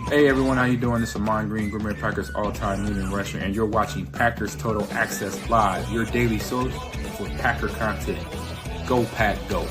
Hey everyone, how you doing? This is Amon Green, Gourmet Packers all-time leading rusher, and you're watching Packers Total Access Live, your daily source for Packer content. Go Pack, go!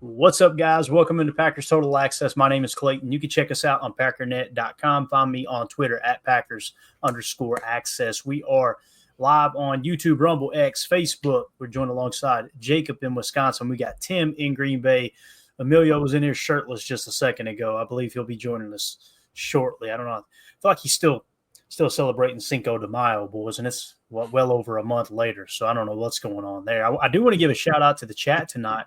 What's up, guys? Welcome into Packers Total Access. My name is Clayton. You can check us out on packernet.com. Find me on Twitter at Packers_access. We are live on YouTube, Rumble, X, Facebook. We're joined alongside Jacob in Wisconsin. We got Tim in Green Bay. Emilio was in here shirtless just a second ago. I believe he'll be joining us shortly. I don't know. I feel like he's still celebrating Cinco de Mayo, boys, and it's well over a month later. So I don't know what's going on there. I do want to give a shout out to the chat tonight,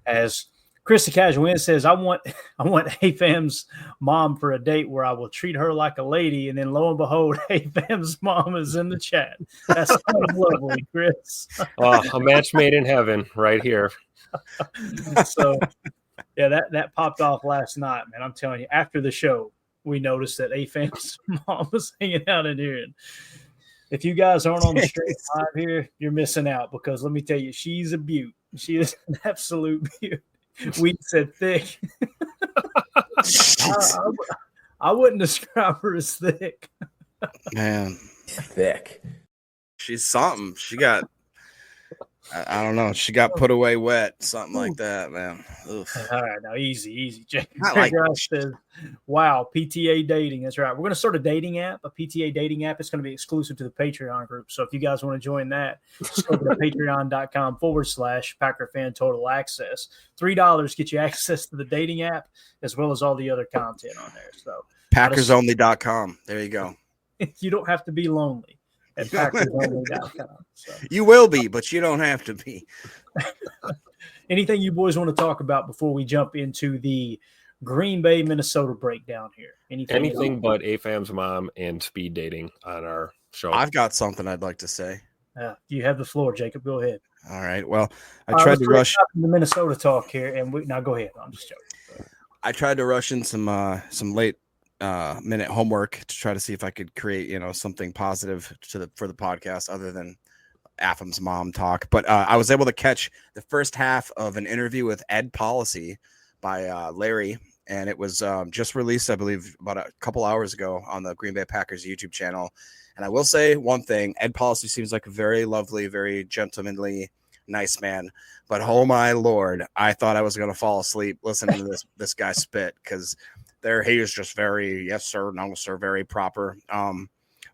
as Chris the Casual says, I want AFAM's mom for a date where I will treat her like a lady, and then lo and behold, AFAM's mom is in the chat. That's kind of lovely, Chris. A match made in heaven right here. So, yeah, that popped off last night, man. I'm telling you, after the show, we noticed that AFAM's mom was hanging out in here. And if you guys aren't on the straight live here, you're missing out, because let me tell you, she's a beaut. She is an absolute beaut. We said thick. I wouldn't describe her as thick. Man, thick. She's something. She got, I don't know. She got put away wet, something like that, man. Oof. All right, now easy. Jake Like says, wow, PTA dating. That's right. We're going to start a dating app, a PTA dating app. It's going to be exclusive to the Patreon group. So if you guys want to join that, just go to patreon.com/Packer Fan Total Access. $3 get you access to the dating app as well as all the other content on there. So PackersOnly.com. There you go. You don't have to be lonely at PackersOnly.com. So. You will be, but you don't have to be. Anything you boys want to talk about before we jump into the Green Bay, Minnesota breakdown here? Anything but AFAM's mom and speed dating on our show. I've got something I'd like to say. You have the floor, Jacob. Go ahead. All right. Well, I tried to rush the Minnesota talk here, and now go ahead. I'm just joking. I tried to rush in some late minute homework to try to see if I could create, something positive for the podcast other than AFAM's mom talk. But I was able to catch the first half of an interview with Ed Policy by Larry, and it was just released, I believe, about a couple hours ago on the Green Bay Packers YouTube channel. And I will say one thing: Ed Policy seems like a very lovely, very gentlemanly, nice man. But oh my Lord, I thought I was going to fall asleep listening to this guy spit, because he was just very yes sir, no sir, very proper.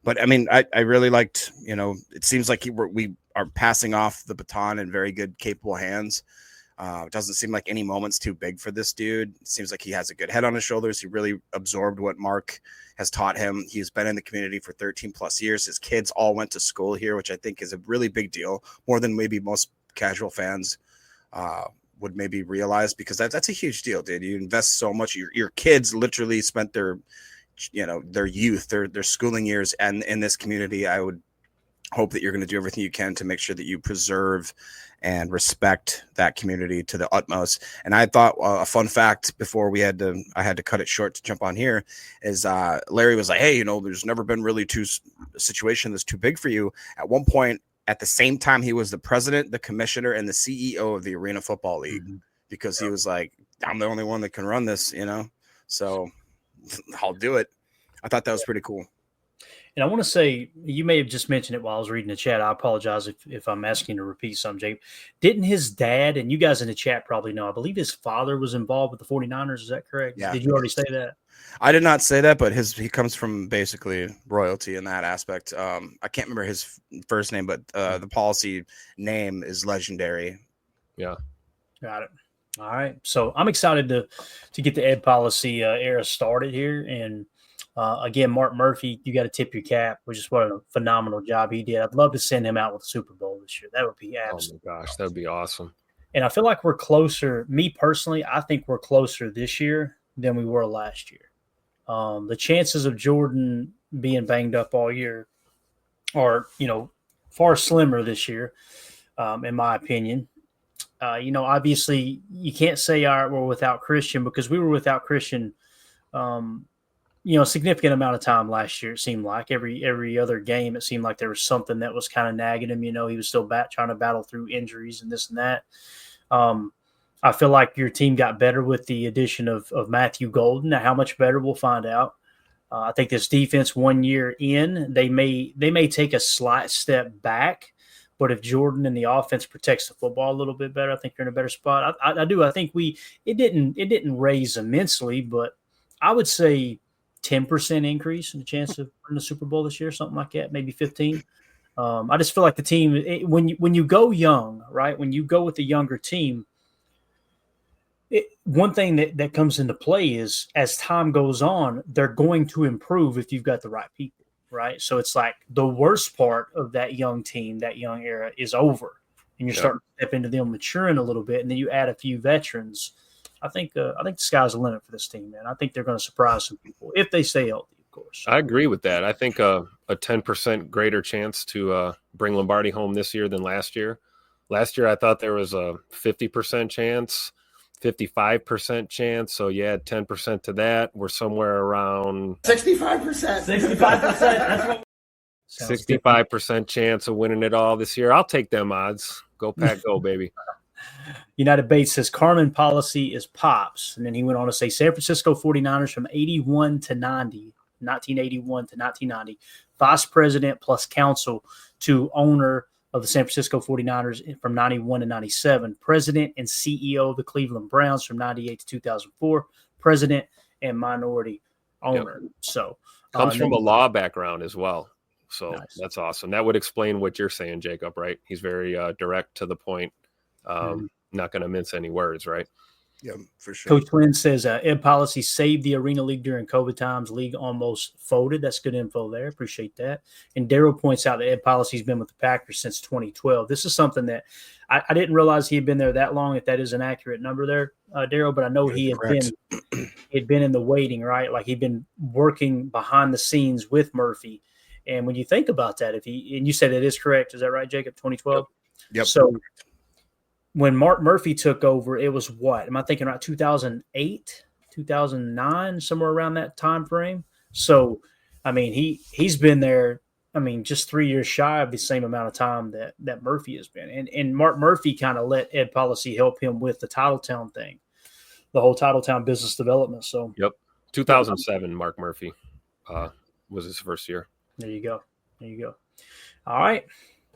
But I mean, I really liked, it seems like we are passing off the baton in very good, capable hands. It doesn't seem like any moment's too big for this dude. It seems like he has a good head on his shoulders. He really absorbed what Mark has taught him. He's been in the community for 13 plus years. His kids all went to school here, which I think is a really big deal, more than maybe most casual fans would maybe realize, because that's a huge deal, dude. You invest so much. Your kids literally spent their youth, their schooling years, and in this community. I would hope that you're going to do everything you can to make sure that you preserve and respect that community to the utmost. And I thought a fun fact before I had to cut it short to jump on here is Larry was like, hey, there's never been really a situation that's too big for you. At one point, at the same time, he was the president, the commissioner, and the CEO of the Arena Football League, because he was like, I'm the only one that can run this, so I'll do it. I thought that was pretty cool. And I want to say, you may have just mentioned it while I was reading the chat. I apologize if I'm asking you to repeat something, Jake. Didn't his dad, and you guys in the chat probably know, I believe his father was involved with the 49ers. Is that correct? Yeah. Did you already say that? I did not say that, but he comes from basically royalty in that aspect. I can't remember his first name, but the Policy name is legendary. Yeah. Got it. All right. So I'm excited to get the Ed Policy era started here. And again, Mark Murphy, you got to tip your cap, which is what a phenomenal job he did. I'd love to send him out with the Super Bowl this year. That would be absolutely. Oh my gosh, that would be awesome. And I feel like we're closer. Me personally, I think we're closer this year than we were last year. The chances of Jordan being banged up all year are, far slimmer this year, in my opinion. Obviously you can't say we're without Christian, because we were without Christian, significant amount of time last year. It seemed like every other game, it seemed like there was something that was kind of nagging him. He was still trying to battle through injuries and this and that. I feel like your team got better with the addition of Matthew Golden. Now, how much better, we'll find out. I think this defense 1 year in, they may take a slight step back, but if Jordan and the offense protects the football a little bit better, I think you're in a better spot. I do. I think it didn't raise immensely, but I would say 10% increase in the chance of winning the Super Bowl this year, something like that, maybe 15. I just feel like the team, when you go young, right, when you go with a younger team, one thing that comes into play is as time goes on, they're going to improve if you've got the right people, right? So it's like the worst part of that young team, that young era is over, and you're starting to step into them maturing a little bit, and then you add a few veterans. I think the sky's the limit for this team, man. I think they're going to surprise some people if they stay healthy, of course. I agree with that. I think a 10% greater chance to bring Lombardi home this year than last year. Last year, I thought there was a 50% chance, 55% chance. So, yeah, 10% to that. We're somewhere around 65%. 65%. That's what 65% chance of winning it all this year. I'll take them odds. Go Pack, go, baby. United Bates says Carmen policy is pops. And then he went on to say San Francisco 49ers from 81 to 90, 1981 to 1990, vice president plus counsel to owner of the San Francisco 49ers from 91 to 97, president and CEO of the Cleveland Browns from 98 to 2004, president and minority owner. Yep. So comes from a law background as well. So nice. That's awesome. That would explain what you're saying, Jacob, right? He's very direct to the point. Not going to mince any words, right? Yeah, for sure. Coach Flynn says Ed Policy saved the Arena League during COVID times. League almost folded. That's good info there. Appreciate that. And Daryl points out that Ed Policy's been with the Packers since 2012. This is something that I didn't realize he had been there that long, if that is an accurate number there, Daryl, but I know he had been in the waiting, right? Like he'd been working behind the scenes with Murphy. And when you think about that, and you said it is correct, is that right, Jacob, 2012? Yep. So when Mark Murphy took over, it was what? Am I thinking about 2008, 2009, somewhere around that time frame? So, I mean, he's been there, just 3 years shy of the same amount of time that Murphy has been. And Mark Murphy kind of let Ed Policy help him with the Titletown thing, the whole Titletown business development. So, yep. 2007, Mark Murphy was his first year. There you go. All right.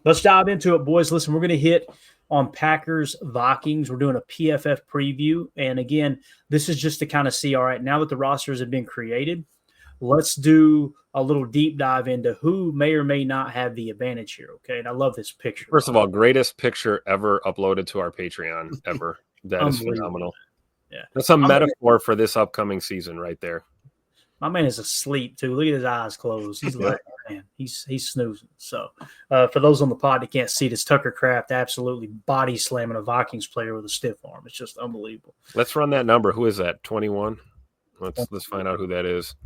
Let's dive into it, boys. Listen, we're going to hit on Packers Vikings. We're doing a PFF preview. And again, this is just to kind of see, all right, now that the rosters have been created, let's do a little deep dive into who may or may not have the advantage here. Okay. And I love this picture. First of all, greatest picture ever uploaded to our Patreon ever. That is phenomenal. Yeah. That's a metaphor for this upcoming season right there. My man is asleep too. Look at his eyes closed. He's like, man, he's snoozing. So for those on the pod that can't see this, Tucker Kraft absolutely body slamming a Vikings player with a stiff arm. It's just unbelievable. Let's run that number. Who is that? 21. Let's find out who that is.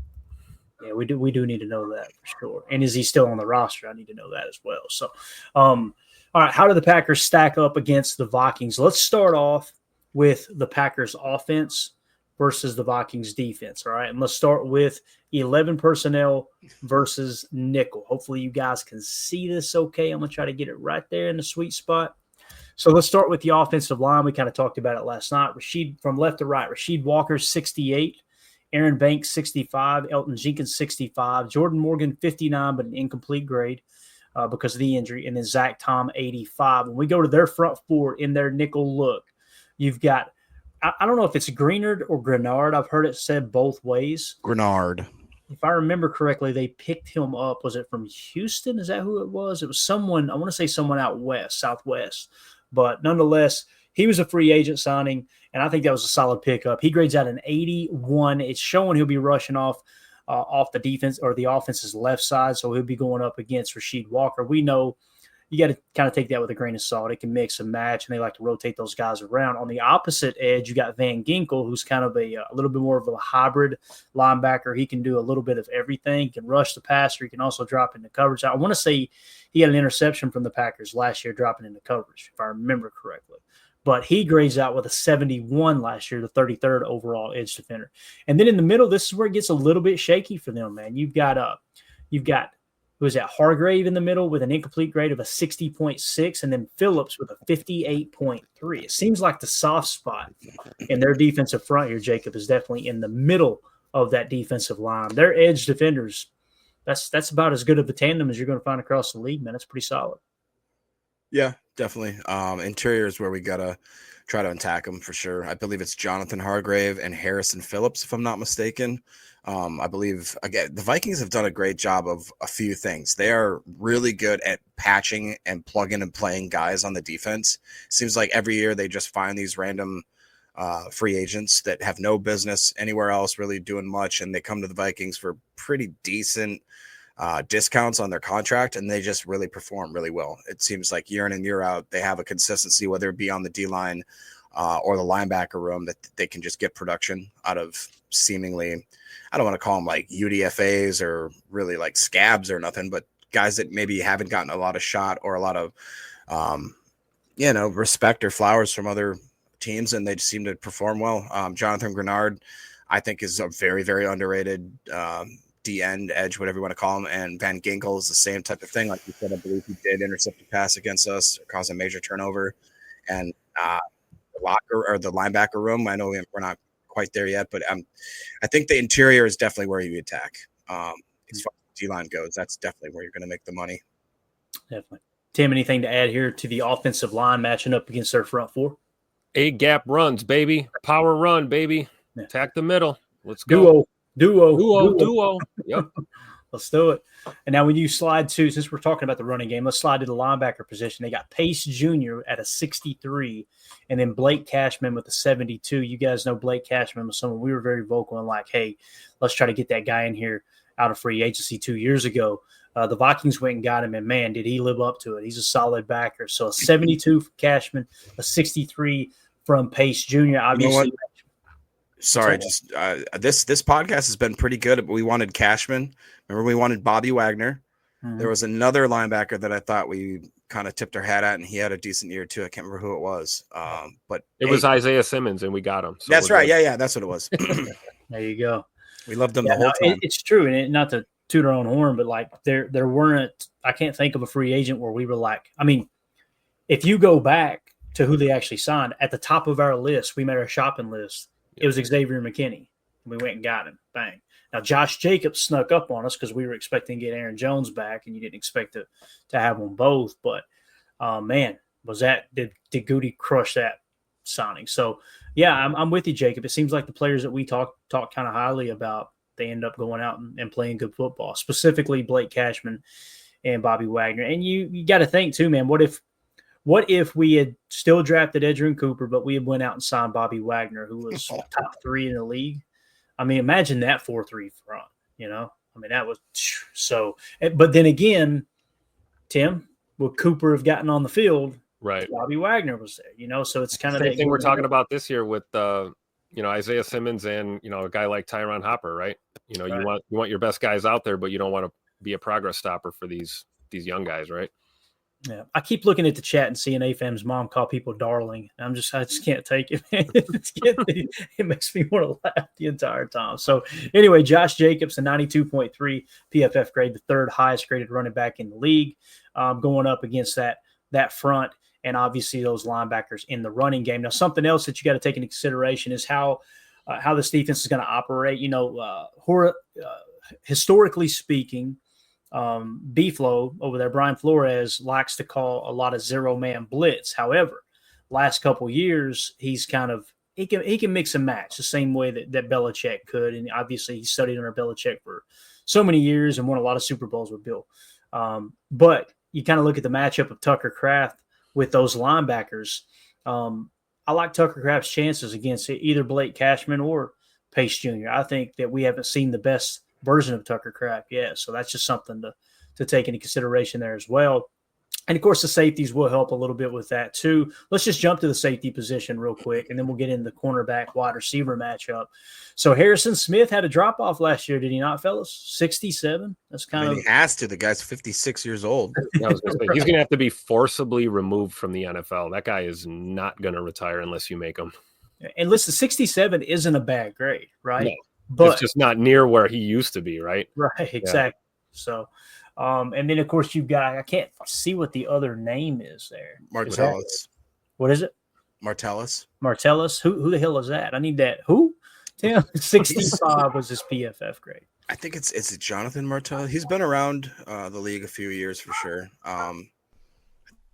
Yeah, we do need to know that for sure. And is he still on the roster? I need to know that as well. So, all right, how do the Packers stack up against the Vikings? Let's start off with the Packers offense versus the Vikings defense. All right. And let's start with 11 personnel versus nickel. Hopefully you guys can see this okay. I'm going to try to get it right there in the sweet spot. So let's start with the offensive line. We kind of talked about it last night. Rashid from left to right. Rasheed Walker, 68. Aaron Banks, 65. Elton Jenkins, 65. Jordan Morgan, 59, but an incomplete grade because of the injury. And then Zach Tom, 85. When we go to their front four in their nickel look, you've got, I don't know if it's Greenard or Grenard. I've heard it said both ways. Grenard. If I remember correctly, they picked him up. Was it from Houston? Is that who it was? It was someone, I want to say someone out west, southwest. But nonetheless, he was a free agent signing, and I think that was a solid pickup. He grades out an 81. It's showing he'll be rushing off the defense or the offense's left side, so he'll be going up against Rasheed Walker. We know you got to kind of take that with a grain of salt. It can mix and match, and they like to rotate those guys around. On the opposite edge, you got Van Ginkel, who's kind of a little bit more of a hybrid linebacker. He can do a little bit of everything. He can rush the passer. He can also drop into coverage. I want to say he had an interception from the Packers last year dropping into coverage, if I remember correctly. but he grades out with a 71 last year, the 33rd overall edge defender. And then in the middle, this is where it gets a little bit shaky for them, man. You've got who is that, Hargrave in the middle with an incomplete grade of a 60.6, and then Phillips with a 58.3. It seems like the soft spot in their defensive front here, Jacob, is definitely in the middle of that defensive line. Their edge defenders, that's about as good of a tandem as you're going to find across the league, man. That's pretty solid. Yeah, definitely. Interior is where we got to try to attack them for sure. I believe it's Jonathan Hargrave and Harrison Phillips, if I'm not mistaken. I believe, again, the Vikings have done a great job of a few things. They are really good at patching and plugging and playing guys on the defense. Seems like every year they just find these random free agents that have no business anywhere else really doing much, and they come to the Vikings for pretty decent discounts on their contract, and they just really perform really well. It seems like year in and year out, they have a consistency, whether it be on the D-line or the linebacker room, that they can just get production out of seemingly, I don't want to call them like UDFAs or really like scabs or nothing, but guys that maybe haven't gotten a lot of shot or a lot of, respect or flowers from other teams, and they just seem to perform well. Jonathan Grenard, I think, is a very, very underrated D-end, edge, whatever you want to call him. And Van Ginkel is the same type of thing. Like you said, I believe he did intercept a pass against us, caused a major turnover. And the linebacker room, I know we're not quite there yet, but I think the interior is definitely where you attack. As far as D-line goes, that's definitely where you're going to make the money. Definitely. Tim, anything to add here to the offensive line matching up against their front four? A-gap runs, baby. Power run, baby. Yeah. Attack the middle. Let's go. Duo. Yep. Let's do it. And now when you slide to, since we're talking about the running game, let's slide to the linebacker position. They got Pace Jr. at a 63, and then Blake Cashman with a 72. You guys know Blake Cashman was someone we were very vocal and like, hey, let's try to get that guy in here out of free agency 2 years ago. The Vikings went and got him, and man, did he live up to it. He's a solid backer. So a 72 for Cashman, a 63 from Pace Jr. Obviously. Sorry, just this podcast has been pretty good. We wanted Cashman. Remember, we wanted Bobby Wagner. Mm-hmm. There was another linebacker that I thought we kind of tipped our hat at, and he had a decent year too. I can't remember who it was, but it was Isaiah Simmons, and we got him. So that's right. Yeah, that's what it was. There you go. We loved them the whole time. It's true, and not to toot our own horn, but like there weren't. I can't think of a free agent where we were like. I mean, if you go back to who they actually signed at the top of our list, we made our shopping list. It was Xavier McKinney. We went and got him. Bang. Now, Josh Jacobs snuck up on us because we were expecting to get Aaron Jones back, and you didn't expect to have them both. But, man, did Goody crush that signing? So, yeah, I'm with you, Jacob. It seems like the players that we talk kind of highly about, they end up going out and playing good football, specifically Blake Cashman and Bobby Wagner. And you got to think, too, man, what if we had still drafted Edgerrin Cooper, but we had went out and signed Bobby Wagner, who was top 3 in the league? I mean, imagine that 4-3 front, you know? I mean, that was so – but then again, Tim, would Cooper have gotten on the field? Right. Bobby Wagner was there, you know? So it's kind of – Same thing we're talking about this year with, Isaiah Simmons and, a guy like Tyron Hopper, right? Right. You want your best guys out there, but you don't want to be a progress stopper for these young guys, right? Yeah, I keep looking at the chat and seeing AFAM's mom call people darling. I just can't take it, man. It makes me want to laugh the entire time. So anyway, Josh Jacobs, a 92.3 PFF grade, the third highest graded running back in the league, going up against that front and obviously those linebackers in the running game. Now, something else that you got to take into consideration is how this defense is going to operate. Historically speaking, B-Flow over there, Brian Flores, likes to call a lot of zero-man blitz. However, last couple years, he's kind of he can mix and match the same way that Belichick could. And obviously, he studied under Belichick for so many years and won a lot of Super Bowls with Bill. But you kind of look at the matchup of Tucker Kraft with those linebackers. I like Tucker Kraft's chances against either Blake Cashman or Pace Jr. I think that we haven't seen the best version of Tucker Kraft yet. So that's just something to take into consideration there as well. And, of course, the safeties will help a little bit with that, too. Let's just jump to the safety position real quick, and then we'll get into the cornerback wide receiver matchup. So Harrison Smith had a drop-off last year, did he not, fellas? 67? That's kind of – he has to. The guy's 56 years old. I was gonna say, he's going to have to be forcibly removed from the NFL. That guy is not going to retire unless you make him. And listen, 67 isn't a bad grade, right? No, but it's just not near where he used to be, right? Right, exactly. Yeah. So – and then, of course, you've got – I can't see what the other name is there. Martellus. What is it? Martellus. Martellus? Who the hell is that? I need that. Who? Tim? 65 was his PFF grade. I think it's Jonathan Martellus. He's been around the league a few years for sure.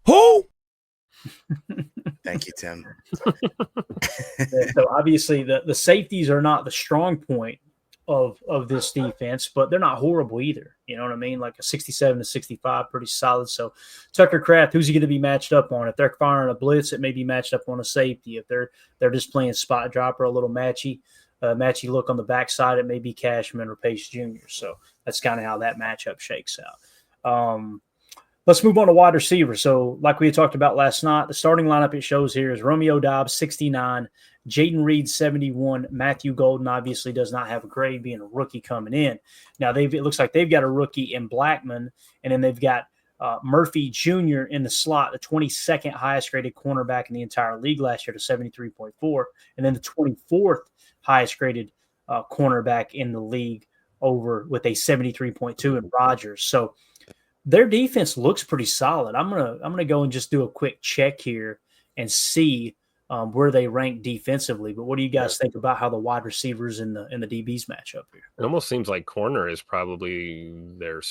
Who? Thank you, Tim. So, obviously, the safeties are not the strong point of this defense, but they're not horrible either. You know what I mean? Like a 67 to 65, pretty solid. So Tucker Kraft, who's he going to be matched up on? If they're firing a blitz, it may be matched up on a safety. If they're just playing spot drop or a little matchy look on the backside, it may be Cashman or Pace Jr. So that's kind of how that matchup shakes out. Let's move on to wide receiver. So like we had talked about last night, the starting lineup it shows here is Romeo Doubs, 69, Jaden Reed, 71. Matthew Golden obviously does not have a grade, being a rookie coming in. Now, it looks like they've got a rookie in Blackman, and then they've got Murphy Jr. in the slot, the 22nd highest graded cornerback in the entire league last year to 73.4, and then the 24th highest graded cornerback in the league over with a 73.2 in Rogers. So their defense looks pretty solid. I'm gonna go and just do a quick check here and see where they rank defensively. But what do you guys think about how the wide receivers and the DBs match up here? It almost seems like corner is probably their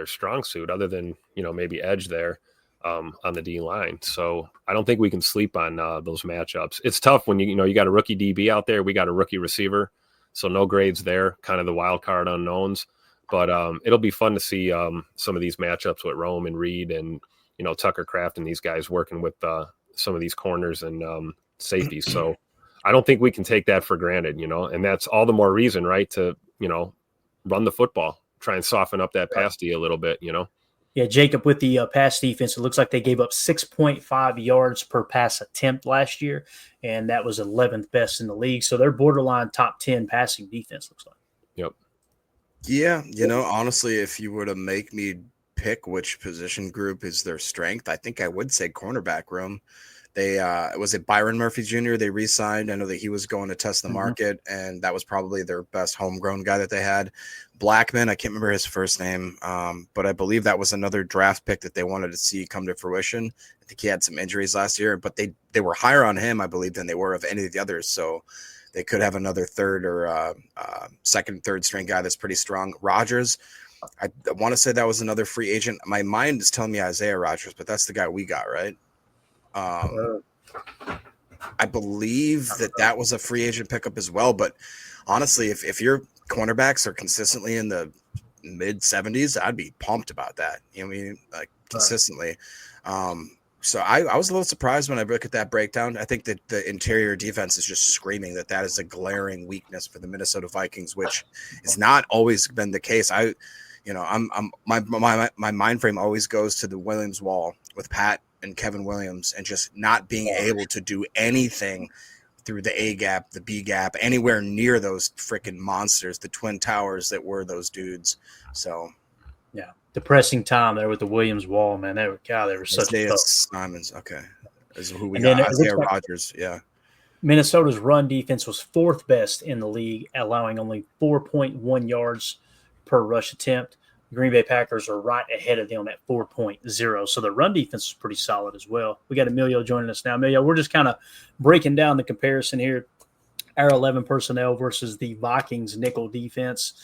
strong suit, other than maybe edge there on the D line. So I don't think we can sleep on those matchups. It's tough when you got a rookie DB out there. We got a rookie receiver, so no grades there. Kind of the wild card unknowns. But it'll be fun to see some of these matchups with Rome and Reed and Tucker Kraft and these guys working with some of these corners and safeties. So I don't think we can take that for granted, and that's all the more reason, right, to run the football, try and soften up that pass D a little bit, Yeah, Jacob, with the pass defense, it looks like they gave up 6.5 yards per pass attempt last year, and that was 11th best in the league. So they're borderline top 10 passing defense, looks like. Yep. Yeah, honestly, if you were to make me pick which position group is their strength, I think I would say cornerback room. They was it Byron Murphy Jr. they re-signed. I know that he was going to test the market, and that was probably their best homegrown guy that they had. Blackman, I can't remember his first name, but I believe that was another draft pick that they wanted to see come to fruition. I think he had some injuries last year, but they were higher on him, I believe, than they were of any of the others. So they could have another third or second, third string guy that's pretty strong. Rogers, I want to say that was another free agent. My mind is telling me Isaiah Rogers, but that's the guy we got, right? I believe that was a free agent pickup as well. But honestly, if your cornerbacks are consistently in the mid 70s, I'd be pumped about that. You know what I mean? Like consistently. So I was a little surprised when I look at that breakdown. I think that the interior defense is just screaming that is a glaring weakness for the Minnesota Vikings, which has not always been the case. My mind frame always goes to the Williams wall with Pat and Kevin Williams and just not being able to do anything through the A gap, the B gap, anywhere near those freaking monsters, the Twin Towers that were those dudes. So, yeah, depressing time there with the Williams wall, man. They were such Isaiah Simons. Okay, is who we got. Isaiah Rogers. Yeah. Minnesota's run defense was fourth best in the league, allowing only 4.1 yards per rush attempt. The Green Bay Packers are right ahead of them at 4.0. So the run defense is pretty solid as well. We got Emilio joining us now. Emilio, we're just kind of breaking down the comparison here. Our 11 personnel versus the Vikings nickel defense.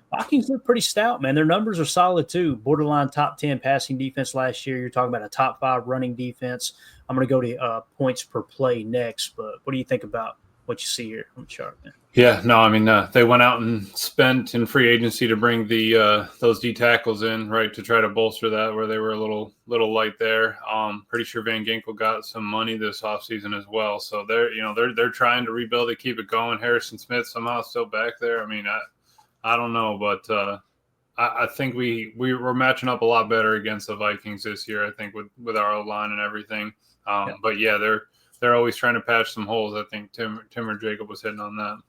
Vikings look pretty stout, man. Their numbers are solid too. Borderline top 10 passing defense last year. You're talking about a top 5 running defense. I'm going to go to points per play next, but what do you think about what you see here on the chart, man? Yeah, no, I mean, they went out and spent in free agency to bring those D tackles in, right, to try to bolster that where they were a little light there. Pretty sure Van Ginkel got some money this offseason as well. So they're trying to rebuild it, keep it going. Harrison Smith somehow still back there. I mean, I don't know, but I think we were matching up a lot better against the Vikings this year. I think with our O-line and everything. But yeah, they're always trying to patch some holes. I think Tim or Jacob was hitting on that.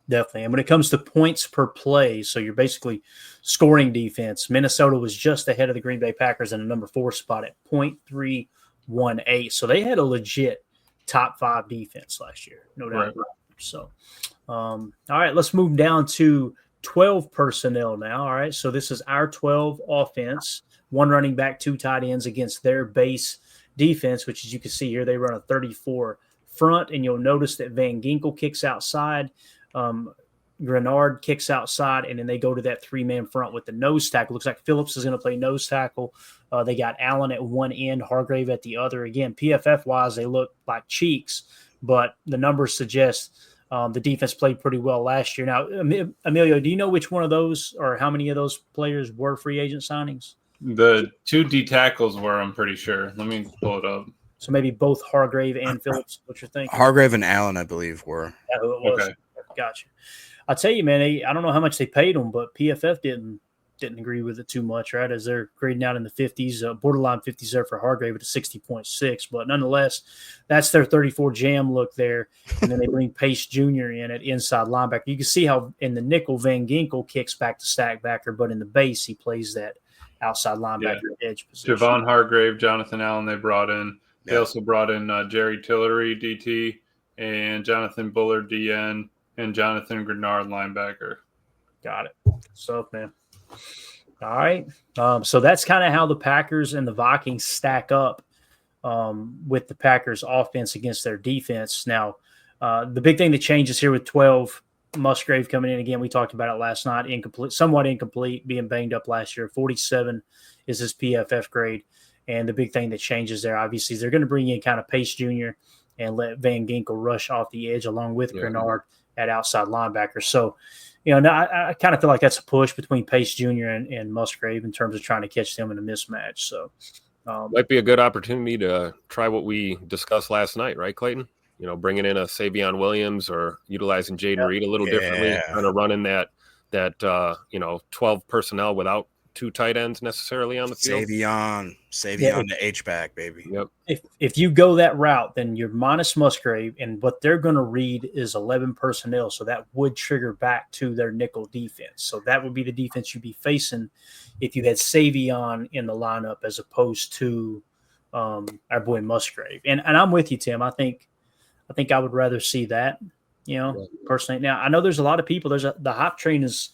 Definitely. And when it comes to points per play, so you're basically scoring defense, Minnesota was just ahead of the Green Bay Packers in a number 4 spot at 0.318. So they had a legit top 5 defense last year, no doubt about it. So, all right, let's move down to 12 personnel now. All right, so this is our 12 offense, 1 running back, 2 tight ends against their base defense, which as you can see here, they run a 34 front, and you'll notice that Van Ginkel kicks outside. Grenard kicks outside, and then they go to that 3-man front with the nose tackle. Looks like Phillips is going to play nose tackle. They got Allen at one end, Hargrave at the other. Again, PFF-wise, they look like cheeks, but the numbers suggest the defense played pretty well last year. Now, Emilio, do you know which one of those or how many of those players were free agent signings? The 2 D tackles were, I'm pretty sure. Let me pull it up. So maybe both Hargrave and Phillips, what you're thinking? Hargrave and Allen, I believe, were. Yeah, who it was. Okay. Gotcha. I'll tell you, man, I don't know how much they paid them, but PFF didn't agree with it too much, right? As they're grading out in the 50s, borderline 50s there for Hargrave at a 60.6. But nonetheless, that's their 34 jam look there. And then they bring Pace Jr. in at inside linebacker. You can see how in the nickel, Van Ginkel kicks back to stack backer, but in the base, he plays that outside linebacker edge position. Javon Hargrave, Jonathan Allen, they brought in. They also brought in Jerry Tillery, DT, and Jonathan Bullard, DN, and Jonathan Grenard, linebacker. Got it. So, man. All right. So that's kind of how the Packers and the Vikings stack up with the Packers offense against their defense. Now, the big thing that changes here with 12, Musgrave coming in again, we talked about it last night, somewhat incomplete, being banged up last year. 47 is his PFF grade. And the big thing that changes there, obviously, is they're going to bring in kind of Pace Jr. and let Van Ginkel rush off the edge along with Grenard at outside linebacker. So, I kind of feel like that's a push between Pace Jr. and Musgrave in terms of trying to catch them in a mismatch. So, might be a good opportunity to try what we discussed last night, right, Clayton? Bringing in a Savion Williams or utilizing Jaden Reed a little differently, kind of running that 12 personnel without 2 tight ends necessarily on the field. Savion the H-back, baby. Yep. If you go that route, then you're minus Musgrave, and what they're going to read is 11 personnel, so that would trigger back to their nickel defense. So that would be the defense you'd be facing if you had Savion in the lineup as opposed to our boy Musgrave. And I'm with you, Tim. I think I would rather see that, personally. Now, I know there's a lot of people. The hype train is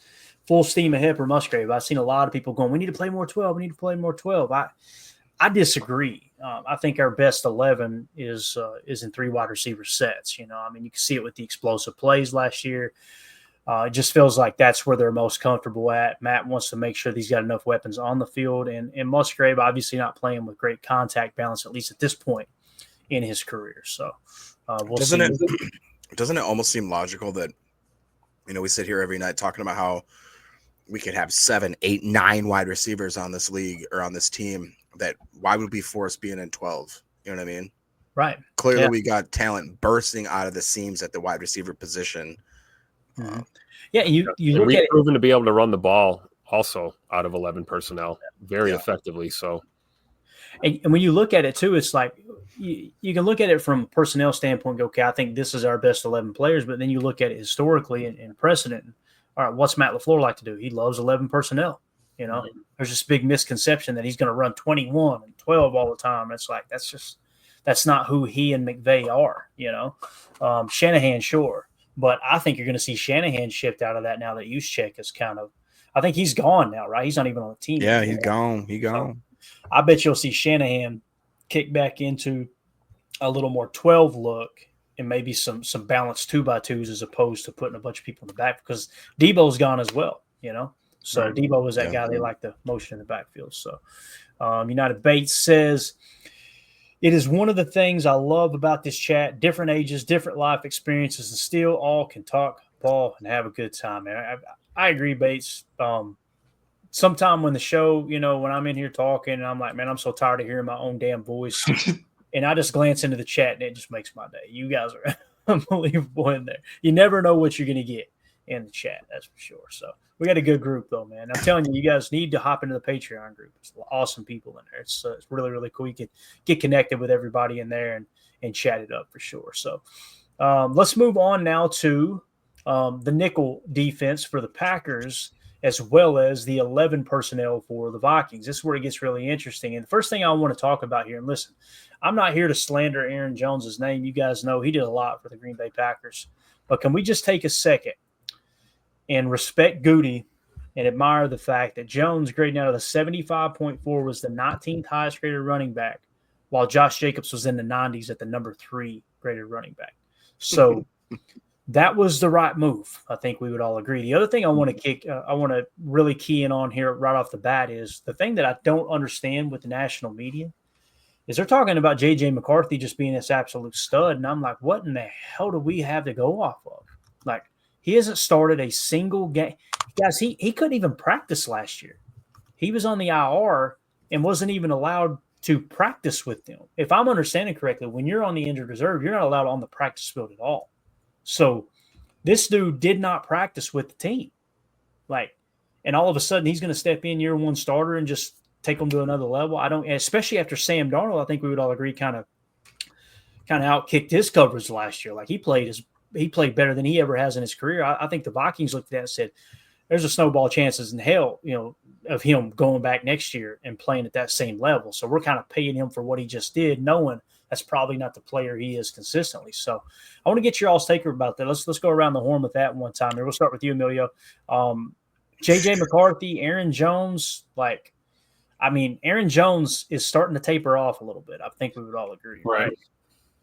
full steam ahead for Musgrave. I've seen a lot of people going, we need to play more 12. We need to play more 12. I disagree. I think our best 11 is in 3 wide receiver sets. You can see it with the explosive plays last year. It just feels like that's where they're most comfortable at. Matt wants to make sure that he's got enough weapons on the field. And Musgrave obviously not playing with great contact balance, at least at this point in his career. So we'll see. Doesn't it almost seem logical that, we sit here every night talking about how we could have 7, 8, 9 wide receivers on this league or on this team, that why would we force being in 12? You know what I mean? Right. Clearly we got talent bursting out of the seams at the wide receiver position. Mm-hmm. You look we've at proven to be able to run the ball also out of 11 personnel very effectively. So, and when you look at it too, it's like you can look at it from a personnel standpoint. Go, okay, I think this is our best 11 players, but then you look at it historically and precedent. All right, what's Matt LaFleur like to do? He loves 11 personnel. There's this big misconception that he's going to run 21 and 12 all the time. It's like that's not who he and McVay are. Shanahan, sure, but I think you're going to see Shanahan shift out of that now that Juszczyk is I think he's gone now, right? He's not even on the team. Yeah, he's gone. He's gone. So I bet you'll see Shanahan kick back into a little more 12 look. And maybe some balanced 2x2s as opposed to putting a bunch of people in the back, because Debo's gone as well, So right. Debo was that guy they like the motion in the backfield. So United Bates says, it is one of the things I love about this chat. Different ages, different life experiences, and still all can talk ball and have a good time, man. I agree, Bates. Sometime when the show, when I'm in here talking, and I'm like, man, I'm so tired of hearing my own damn voice. And I just glance into the chat, and it just makes my day. You guys are unbelievable in there. You never know what you're going to get. in the chat. That's for sure. So we got a good group though, man. I'm telling you, you guys need to hop into the Patreon group. It's awesome people in there. It's really, really cool. You can get connected with everybody in there and chat it up for sure. So let's move on now to the nickel defense for the Packers, as well as the 11 personnel for the Vikings. This is where it gets really interesting. And the first thing I want to talk about here, and listen, I'm not here to slander Aaron Jones's name. You guys know he did a lot for the Green Bay Packers. But can we just take a second and respect Goody and admire the fact that Jones, grading out of the 75.4, was the 19th highest graded running back, while Josh Jacobs was in the 90s at the number 3 graded running back. So that was the right move. I think we would all agree. The other thing I want to really key in on here right off the bat is the thing that I don't understand with the national media is they're talking about J.J. McCarthy just being this absolute stud. And I'm like, what in the hell do we have to go off of? Like, he hasn't started a single game. Guys, he couldn't even practice last year. He was on the IR and wasn't even allowed to practice with them. If I'm understanding correctly, when you're on the injured reserve, you're not allowed on the practice field at all. So this dude did not practice with the team. Like, and all of a sudden he's going to step in year one starter and just take them to another level. I don't, especially after Sam Darnold, I think we would all agree kind of outkicked his coverage last year. Like he played better than he ever has in his career. I think the Vikings looked at that and said, there's a snowball chances in hell, of him going back next year and playing at that same level. So we're kind of paying him for what he just did, knowing that's probably not the player he is consistently. So I want to get your all's take about that. Let's go around the horn with that one time here. We'll start with you, Emilio. J.J. McCarthy, Aaron Jones, Aaron Jones is starting to taper off a little bit. I think we would all agree. Right.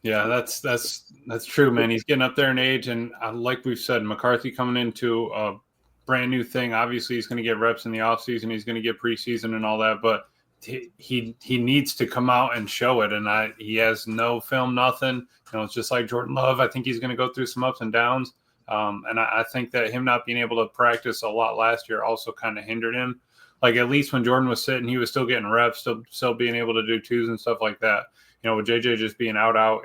Yeah, that's true, man. He's getting up there in age, and like we've said, McCarthy coming into a brand new thing. Obviously, he's going to get reps in the offseason. He's going to get preseason and all that, but he needs to come out and show it. And he has no film, nothing. It's just like Jordan Love. I think he's going to go through some ups and downs. And I think that him not being able to practice a lot last year also kind of hindered him. Like at least when Jordan was sitting, he was still getting reps, still being able to do twos and stuff like that. With JJ just being out,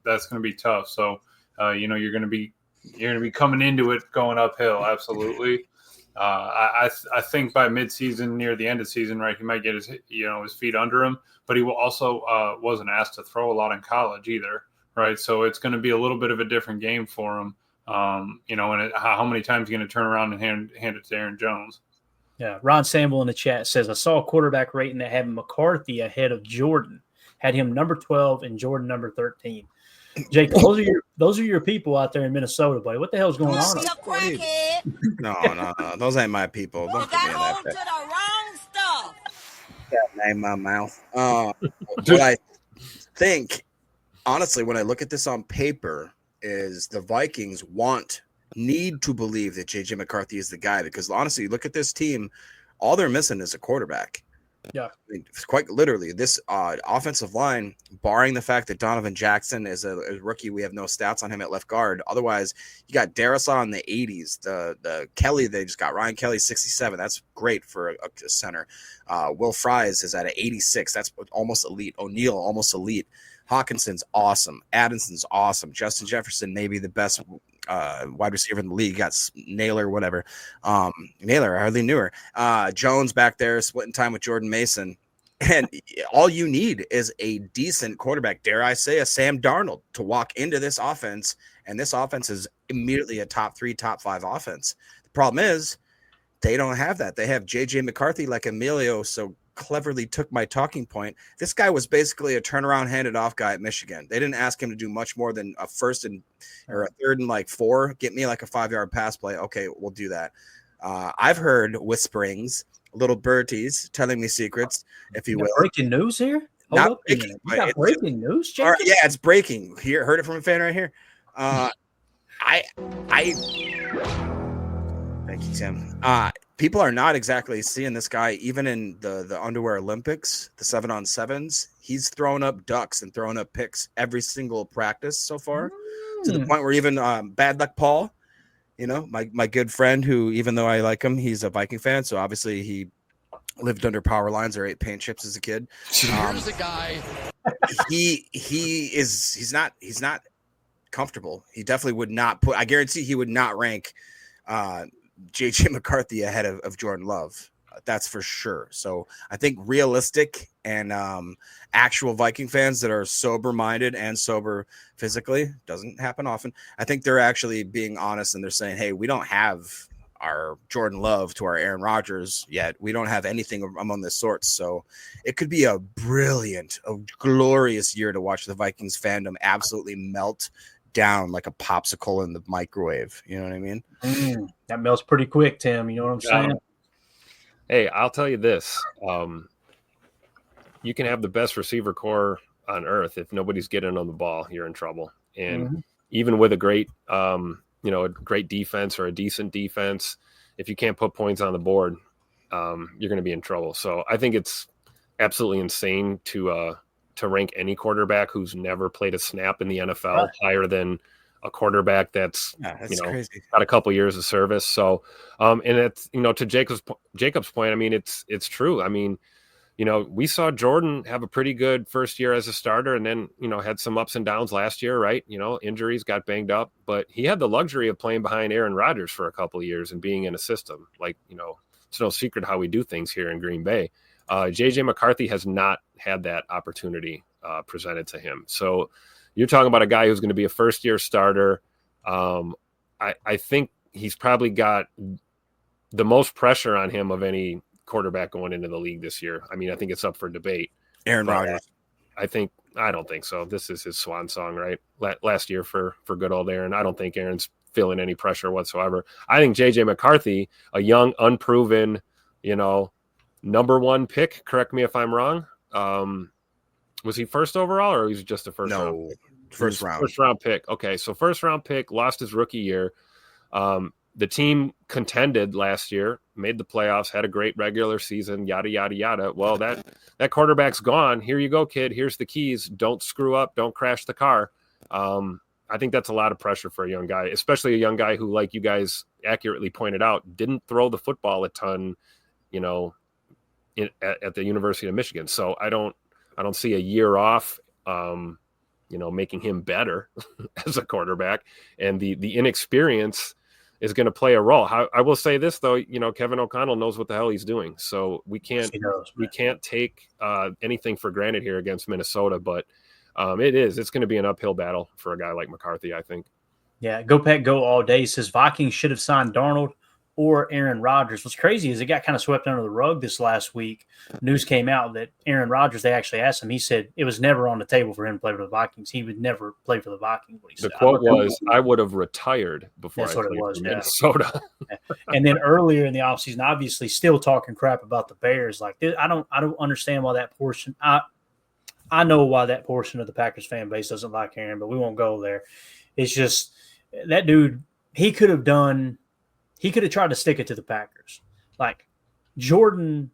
that's going to be tough. So, you're going to be coming into it going uphill. Absolutely. I think by midseason, near the end of the season, right, he might get his feet under him, but he will also wasn't asked to throw a lot in college either, right? So it's going to be a little bit of a different game for him, and how many times he's going to turn around and hand it to Aaron Jones. Yeah, Ron Samble in the chat says, I saw a quarterback rating that had McCarthy ahead of Jordan, had him number 12 and Jordan number 13. Jake, those are your people out there in Minnesota, buddy. What the hell's going on? No, those ain't my people. Don't put me in that pit. Got name my mouth. What I think, honestly, when I look at this on paper, is the Vikings need to believe that J.J. McCarthy is the guy, because honestly, look at this team. All they're missing is a quarterback. Yeah. I mean, quite literally, this offensive line, barring the fact that Donovan Jackson is a rookie, we have no stats on him at left guard. Otherwise, you got Darisaw in the 80s. The Kelly they just got, Ryan Kelly 67. That's great for a center. Will Fries is at an 86. That's almost elite. O'Neal almost elite. Hawkinson's awesome. Addison's awesome. Justin Jefferson maybe the best wide receiver in the league. Got Naylor, whatever. Naylor, I hardly knew her. Jones back there splitting time with Jordan Mason. And all you need is a decent quarterback, dare I say, a Sam Darnold, to walk into this offense. And this offense is immediately a top 3, top 5 offense. The problem is they don't have that. They have J.J. McCarthy, like Emilio so cleverly took my talking point. This guy was basically a turnaround handed off guy at Michigan. They didn't ask him to do much more than a third and 4. Get me like a 5-yard pass play. Okay, we'll do that. I've heard whisperings, little birdies telling me secrets, if you will. Breaking news here? Not breaking, you got breaking news, Jacob? Yeah, it's breaking. Heard it from a fan right here. Thank you, Tim. People are not exactly seeing this guy, even in the underwear Olympics, the 7-on-7s. He's throwing up ducks and throwing up picks every single practice so far, to the point where even Bad Luck Paul, my good friend, who, even though I like him, he's a Viking fan, so obviously he lived under power lines or ate paint chips as a kid. Here's a guy. He's not comfortable. He definitely would not I guarantee he would not rank JJ McCarthy ahead of Jordan Love. That's for sure. So I think realistic and actual Viking fans that are sober minded and sober physically, doesn't happen often. I think they're actually being honest and they're saying, hey, we don't have our Jordan Love to our Aaron Rodgers yet. We don't have anything among the sorts. So it could be a brilliant, a glorious year to watch the Vikings fandom absolutely melt down like a popsicle in the microwave. You know what I mean? That melts pretty quick, Tim. You know what I'm saying? Hey, I'll tell you this. You can have the best receiver core on earth. If nobody's getting on the ball, you're in trouble. And even with a great, a great defense or a decent defense, if you can't put points on the board, you're going to be in trouble. So I think it's absolutely insane to rank any quarterback who's never played a snap in the NFL higher than a quarterback that's crazy. Got a couple years of service. So, and it's, to Jacob's point, I mean, it's true. I mean, we saw Jordan have a pretty good first year as a starter and then, had some ups and downs last year, right? Injuries, got banged up, but he had the luxury of playing behind Aaron Rodgers for a couple of years and being in a system. Like, it's no secret how we do things here in Green Bay. JJ McCarthy has not had that opportunity presented to him. So you're talking about a guy who's going to be a first-year starter. I think he's probably got the most pressure on him of any quarterback going into the league this year. I mean, I think it's up for debate. Aaron Rodgers. I don't think so. This is his swan song, right? Last year for good old Aaron. I don't think Aaron's feeling any pressure whatsoever. I think JJ McCarthy, a young, unproven, number one pick. Correct me if I'm wrong. Was he first overall or was he just a first round? No, first round pick. Okay, so first round pick, lost his rookie year. The team contended last year, made the playoffs, had a great regular season, yada, yada, yada. Well, that quarterback's gone. Here you go, kid. Here's the keys. Don't screw up. Don't crash the car. I think that's a lot of pressure for a young guy, especially a young guy who, like you guys accurately pointed out, didn't throw the football a ton, at the University of Michigan. So I don't see a year off, making him better as a quarterback, and the inexperience is going to play a role. I will say this though, Kevin O'Connell knows what the hell he's doing. So we can't take anything for granted here against Minnesota, but it's going to be an uphill battle for a guy like McCarthy, I think. Yeah. Go Pack Go all day. He says Vikings should have signed Darnold or Aaron Rodgers. What's crazy is it got kind of swept under the rug this last week. News came out that Aaron Rodgers, they actually asked him. He said it was never on the table for him to play for the Vikings. He would never play for the Vikings. The quote was, "I would have retired before That's I what it played was, for yeah. Minnesota." And then earlier in the offseason, obviously still talking crap about the Bears. Like, I don't understand why that portion. I know why that portion of the Packers fan base doesn't like Aaron, but we won't go there. It's just that dude, he could have tried to stick it to the Packers. Like, Jordan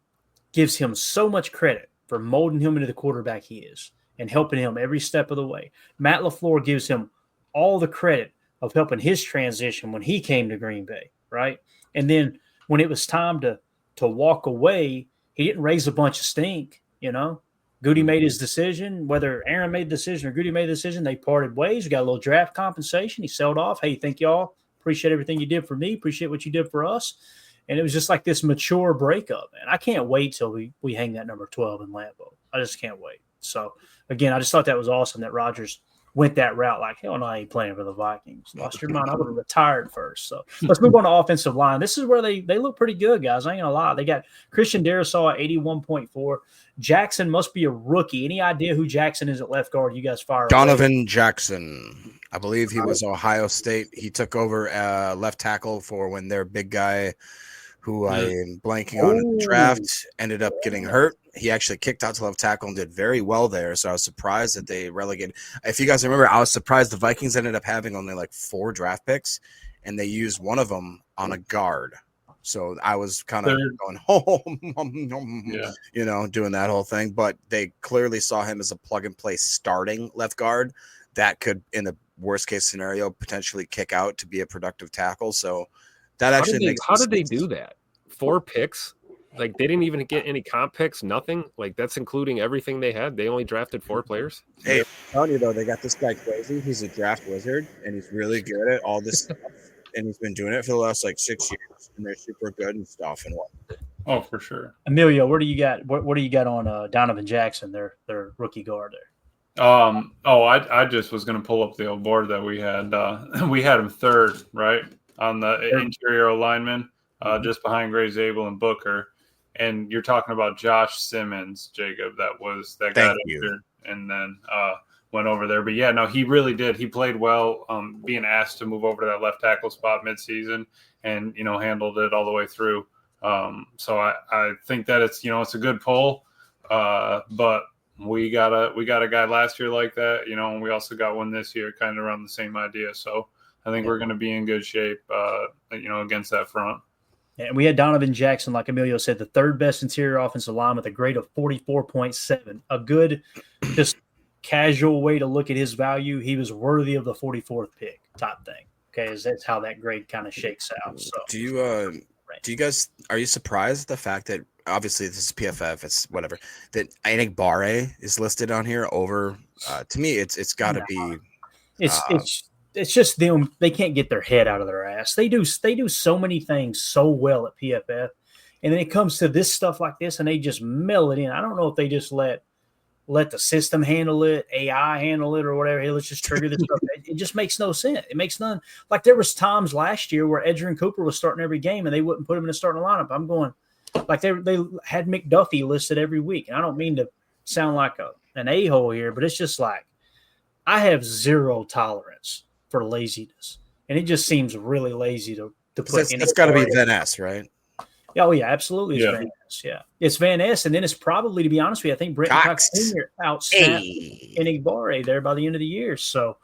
gives him so much credit for molding him into the quarterback he is and helping him every step of the way. Matt LaFleur gives him all the credit of helping his transition when he came to Green Bay, right? And then when it was time to walk away, he didn't raise a bunch of stink, Goody made his decision. Whether Aaron made the decision or Goody made the decision, they parted ways. We got a little draft compensation. He sold off. Hey, thank y'all. Appreciate everything you did for me. Appreciate what you did for us. And it was just like this mature breakup. And I can't wait till we hang that number 12 in Lambeau. I just can't wait. So, again, I just thought that was awesome that Rodgers went that route. Like, hell no, I ain't playing for the Vikings. Lost your mind. I would have retired first. So let's move on to offensive line. This is where they look pretty good, guys. I ain't going to lie. They got Christian Darrisaw at 81.4. Jackson must be a rookie. Any idea who Jackson is at left guard? You guys fire Donovan away. Jackson. I believe he was Ohio State. He took over left tackle for when their big guy, who I am blanking on in the draft, ended up getting hurt. He actually kicked out to left tackle and did very well there. So I was surprised that they relegated. If you guys remember, I was surprised the Vikings ended up having only like 4 draft picks, and they used one of them on a guard. So I was kind of going, doing that whole thing. But they clearly saw him as a plug-and-play starting left guard that could, in the worst-case scenario, potentially kick out to be a productive tackle. So that actually makes sense. How did they do that? 4 picks? Like, they didn't even get any comp picks, nothing? Like, that's including everything they had? They only drafted 4 players? Hey, I'm telling you, though, they got this guy crazy. He's a draft wizard, and he's really good at all this stuff. and he's been doing it for the last like 6 years, and they're super good and stuff. And what? Oh, for sure. Emilio, what do you got? What do you got on Donovan Jackson, their rookie guard there? I just was going to pull up the old board that we had. We had him third, right, on the interior lineman, just behind Gray Zabel and Booker. And you're talking about Josh Simmons, Jacob. That got injured and then went over there. But yeah, no, he really did. He played well, being asked to move over to that left tackle spot midseason, and handled it all the way through. So I think that it's a good pull, but we got a guy last year like that, and we also got one this year, kind of around the same idea. So I think we're going to be in good shape, against that front. And we had Donovan Jackson, like Emilio said, the third best interior offensive line with a grade of 44.7. A good, just casual way to look at his value. He was worthy of the 44th pick type thing. Okay, that's how that grade kind of shakes out. So do you guys, are you surprised at the fact that obviously this is PFF, it's whatever, that Enigbare is listed on here over? To me, it's got to be. It's just them. They can't get their head out of their ass. They do so many things so well at PFF, and then it comes to this stuff like this, and they just mill it in. I don't know if they just let the system handle it, AI handle it, or whatever. Hey, let's just trigger this stuff. It just makes no sense. It makes none. Like there was times last year where Edgerrin Cooper was starting every game, and they wouldn't put him in the starting lineup. I'm going like they had McDuffie listed every week, and I don't mean to sound like an a-hole here, but it's just like I have zero tolerance for laziness, and it just seems really lazy to put. It's got to be Van Ness, right? Oh yeah, absolutely. It's Van Ness. Yeah, it's Van Ness, and then it's probably, to be honest with you, I think Brenton Cox Jr. outsnapped Enigbare there by the end of the year. So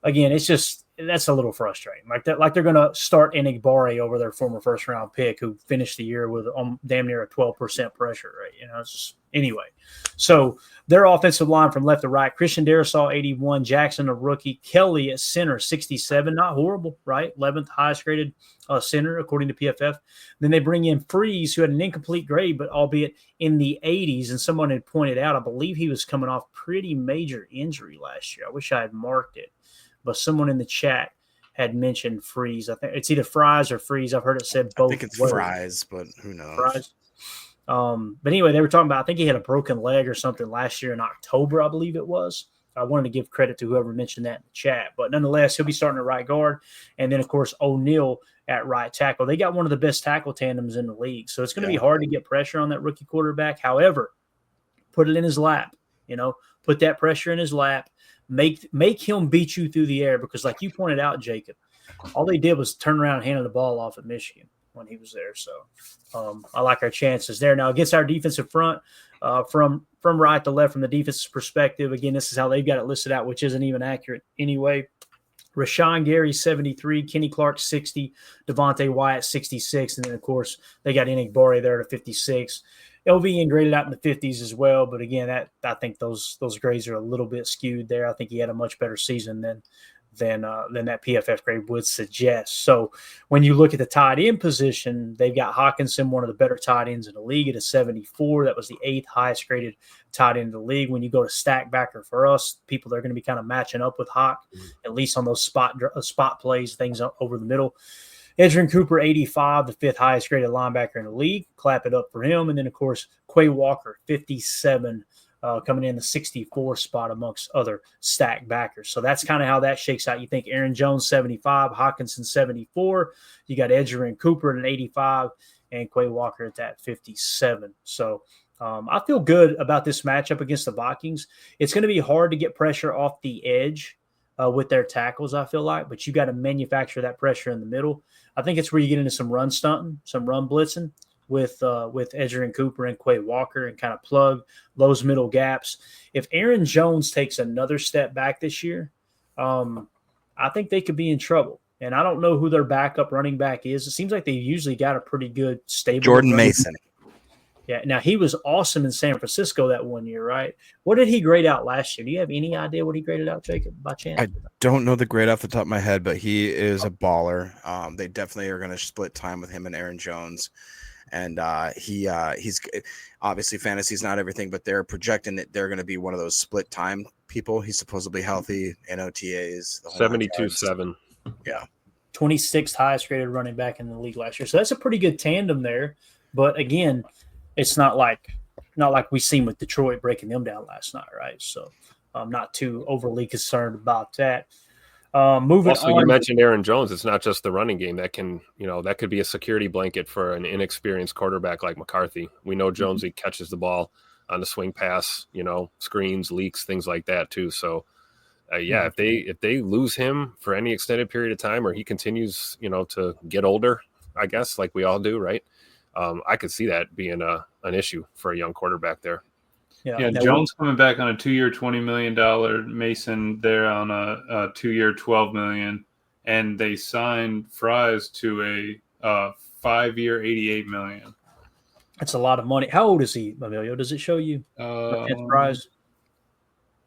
again, it's just that's a little frustrating. Like they're going to start Enigbare over their former first round pick who finished the year with damn near a 12% pressure rate. It's just, anyway. So their offensive line from left to right: Christian Darrisaw 81, Jackson a rookie, Kelly at center 67, not horrible, right? 11th highest graded center according to PFF. Then they bring in Freeze, who had an incomplete grade, but albeit in the 80s. And someone had pointed out, I believe he was coming off pretty major injury last year. I wish I had marked it, but someone in the chat had mentioned Freeze. I think it's either Fries or Freeze. I've heard it said both. I think it's Fries, but who knows? Fries. But anyway, they were talking about, I think he had a broken leg or something last year in October, I believe it was. I wanted to give credit to whoever mentioned that in the chat, but nonetheless, he'll be starting at right guard. And then of course, O'Neal at right tackle. They got one of the best tackle tandems in the league. So it's going to be hard to get pressure on that rookie quarterback. However, put it in his lap, put that pressure in his lap, make him beat you through the air, because like you pointed out, Jacob, all they did was turn around and hand the ball off at Michigan when he was there. So I like our chances there. Now against our defensive front, from right to left, from the defensive perspective, again, this is how they've got it listed out, which isn't even accurate anyway. Rashawn Gary 73, Kenny Clark 60, Devontae Wyatt 66, and then of course they got Enigbare there to 56. LVN graded out in the 50s as well, but again, I think those grades are a little bit skewed there. I think he had a much better season than that PFF grade would suggest. So when you look at the tight end position, they've got Hawkinson, one of the better tight ends in the league, at a 74. That was the 8th highest graded tight end in the league. When you go to stack backer for us, people that are going to be kind of matching up with Hawk, at least on those spot plays, things over the middle. Edgerrin Cooper, 85, the 5th highest graded linebacker in the league. Clap it up for him. And then, of course, Quay Walker, 57, coming in the 64 spot amongst other stack backers. So that's kind of how that shakes out. You think Aaron Jones, 75, Hawkinson, 74. You got Edgerrin Cooper at an 85 and Quay Walker at that 57. So I feel good about this matchup against the Vikings. It's going to be hard to get pressure off the edge with their tackles, I feel like, but you got to manufacture that pressure in the middle. I think it's where you get into some run stunting, some run blitzing with Edgerrin Cooper and Quay Walker, and kind of plug those middle gaps. If Aaron Jones takes another step back this year, I think they could be in trouble. And I don't know who their backup running back is. It seems like they usually got a pretty good stable. Jordan Mason. Yeah. Now, he was awesome in San Francisco that one year, right? What did he grade out last year? Do you have any idea what he graded out, Jacob, by chance? I don't know the grade off the top of my head, but he is a baller. They definitely are going to split time with him and Aaron Jones. And he's obviously, fantasy's not everything, but they're projecting that they're going to be one of those split time people. He's supposedly healthy in OTAs. 72-7. Yeah. 26th highest graded running back in the league last year. So that's a pretty good tandem there. But again, it's not like we seen with Detroit breaking them down last night, right? So I'm not too overly concerned about that. Moving also, on. you mentioned Aaron Jones. It's not just the running game that could be a security blanket for an inexperienced quarterback like McCarthy. We know Jonesy catches the ball on the swing pass, screens, leaks, things like that too. So, if they lose him for any extended period of time, or he continues, to get older, I guess like we all do, right? I could see that being an issue for a young quarterback there. Yeah, Jones coming back on a 2-year, $20 million. Mason there on a 2-year, $12 million, and they signed Fries to a 5-year, $88 million. That's a lot of money. How old is he, Emilio? Does it show you Fries?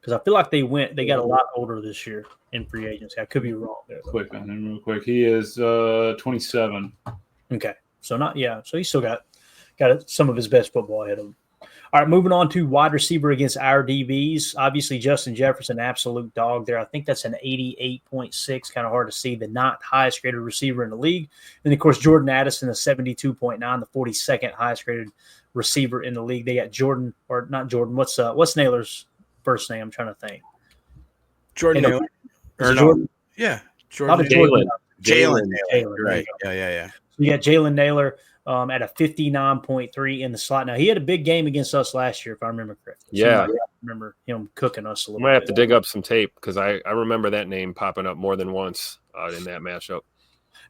Because I feel like they got a lot older this year in free agency. I could be wrong there. Quick on him, real quick. He is 27. Okay, so so he's still got some of his best football ahead of him. All right, moving on to wide receiver against our DBs. Obviously, Justin Jefferson, absolute dog there. I think that's an 88.6. Kind of hard to see. The ninth highest graded receiver in the league. And, of course, Jordan Addison, a 72.9, the 42nd highest graded receiver in the league. They got Jordan, or not Jordan. What's Naylor's first name? I'm trying to think. Jordan Naylor. Or no. Jordan? Yeah. Jordan. Jalen Naylor. Right. Yeah. So you got Jalen Naylor. At a 59.3 in the slot. Now, he had a big game against us last year, if I remember correctly. Yeah. I remember him cooking us a little bit. Might have to dig up some tape because I remember that name popping up more than once in that matchup.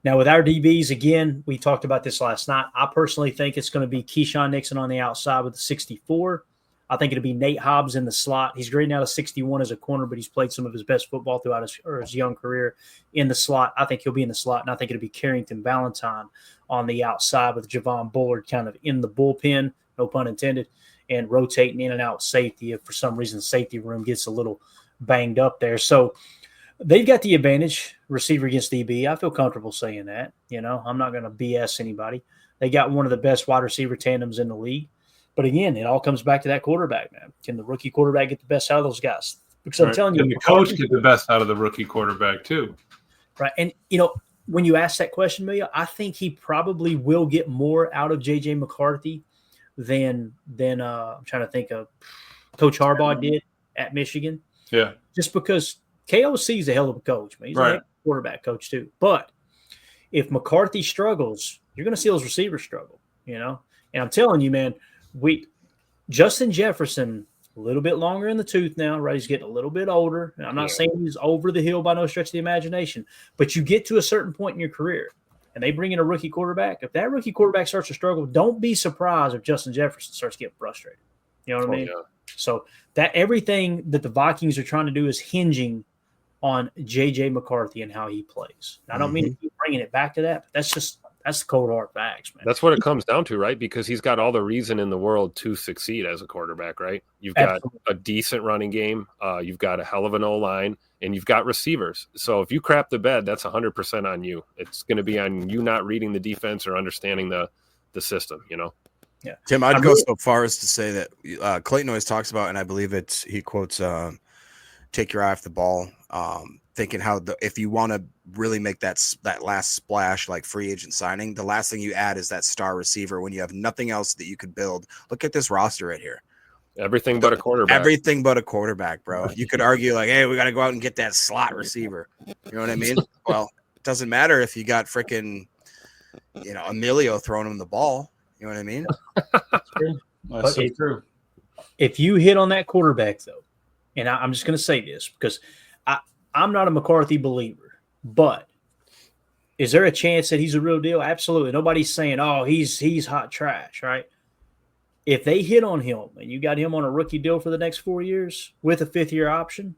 Now, with our DBs, again, we talked about this last night. I personally think it's going to be Keyshawn Nixon on the outside with the 64. I think it'll be Nate Hobbs in the slot. He's grading out a 61 as a corner, but he's played some of his best football throughout his young career in the slot. I think he'll be in the slot, and I think it'll be Carrington Valentine on the outside with Javon Bullard kind of in the bullpen, no pun intended, and rotating in and out safety if for some reason the safety room gets a little banged up there. So they've got the advantage, receiver against DB. I feel comfortable saying that. I'm not going to BS anybody. They got one of the best wide receiver tandems in the league. But again, it all comes back to that quarterback, man. Can the rookie quarterback get the best out of those guys? Because I'm telling you, can the coach get the best out of the rookie quarterback too? Right. And, when you ask that question, Amelia, I think he probably will get more out of J.J. McCarthy than I'm trying to think of Coach Harbaugh did at Michigan. Yeah. Just because KOC is a hell of a coach, man. He's a quarterback coach too. But if McCarthy struggles, you're going to see those receivers struggle, And I'm telling you, man, Justin Jefferson, a little bit longer in the tooth now, right? He's getting a little bit older. And I'm not saying he's over the hill by no stretch of the imagination, but you get to a certain point in your career and they bring in a rookie quarterback. If that rookie quarterback starts to struggle, don't be surprised if Justin Jefferson starts getting frustrated. You know what I mean? Yeah. So that everything that the Vikings are trying to do is hinging on J.J. McCarthy and how he plays. I don't mean to keep bringing it back to that, but that's the cold hard facts, man. That's what it comes down to, right? Because he's got all the reason in the world to succeed as a quarterback, right? You've got a decent running game, you've got a hell of an O-line, and you've got receivers. So if you crap the bed, that's 100% on you. It's going to be on you not reading the defense or understanding the system, Yeah, Tim, I'd go so far as to say that Clayton always talks about, and I believe he quotes, "Take your eye off the ball." Thinking how if you want to really make that last splash like free agent signing, the last thing you add is that star receiver when you have nothing else that you could build. Look at this roster right here. Everything but a quarterback. Everything but a quarterback, bro. You could argue like, hey, we got to go out and get that slot receiver. You know what I mean? Well, it doesn't matter if you got freaking, Emilio throwing him the ball. You know what I mean? That's so true. If you hit on that quarterback, though, and I'm just going to say this because I'm not a McCarthy believer, but is there a chance that he's a real deal? Absolutely. Nobody's saying, oh, he's hot trash, right? If they hit on him and you got him on a rookie deal for the next 4 years with a fifth-year option,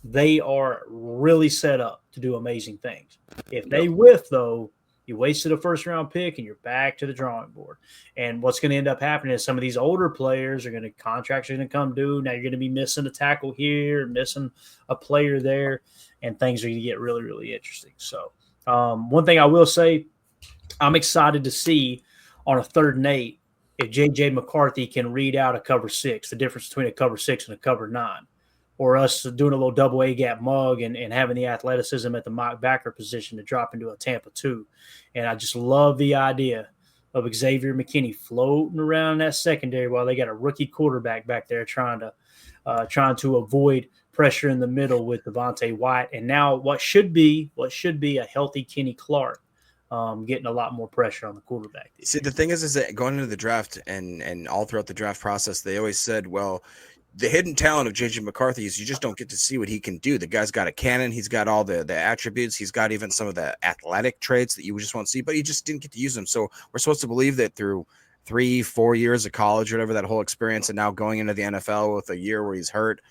they are really set up to do amazing things. If they whiff, though, you wasted a first-round pick and you're back to the drawing board. And what's going to end up happening is some of these older players contracts are going to come due. Now you're going to be missing a tackle here, missing a player there, and things are going to get really, really interesting. So one thing I will say, I'm excited to see on a 3rd and 8 if J.J. McCarthy can read out a cover 6, the difference between a cover 6 and a cover 9. or us doing a little double A gap mug and having the athleticism at the backer position to drop into a Tampa 2. And I just love the idea of Xavier McKinney floating around that secondary while they got a rookie quarterback back there trying to avoid pressure in the middle with Devontae White. And now what should be a healthy Kenny Clark getting a lot more pressure on the quarterback. See, the thing is that going into the draft and all throughout the draft process, they always said, well, the hidden talent of J.J. McCarthy is you just don't get to see what he can do. The guy's got a cannon. He's got all the attributes. He's got even some of the athletic traits that you just won't see, but he just didn't get to use them. So we're supposed to believe that through 3-4 years of college or whatever, that whole experience, and now going into the NFL with a year where he's hurt,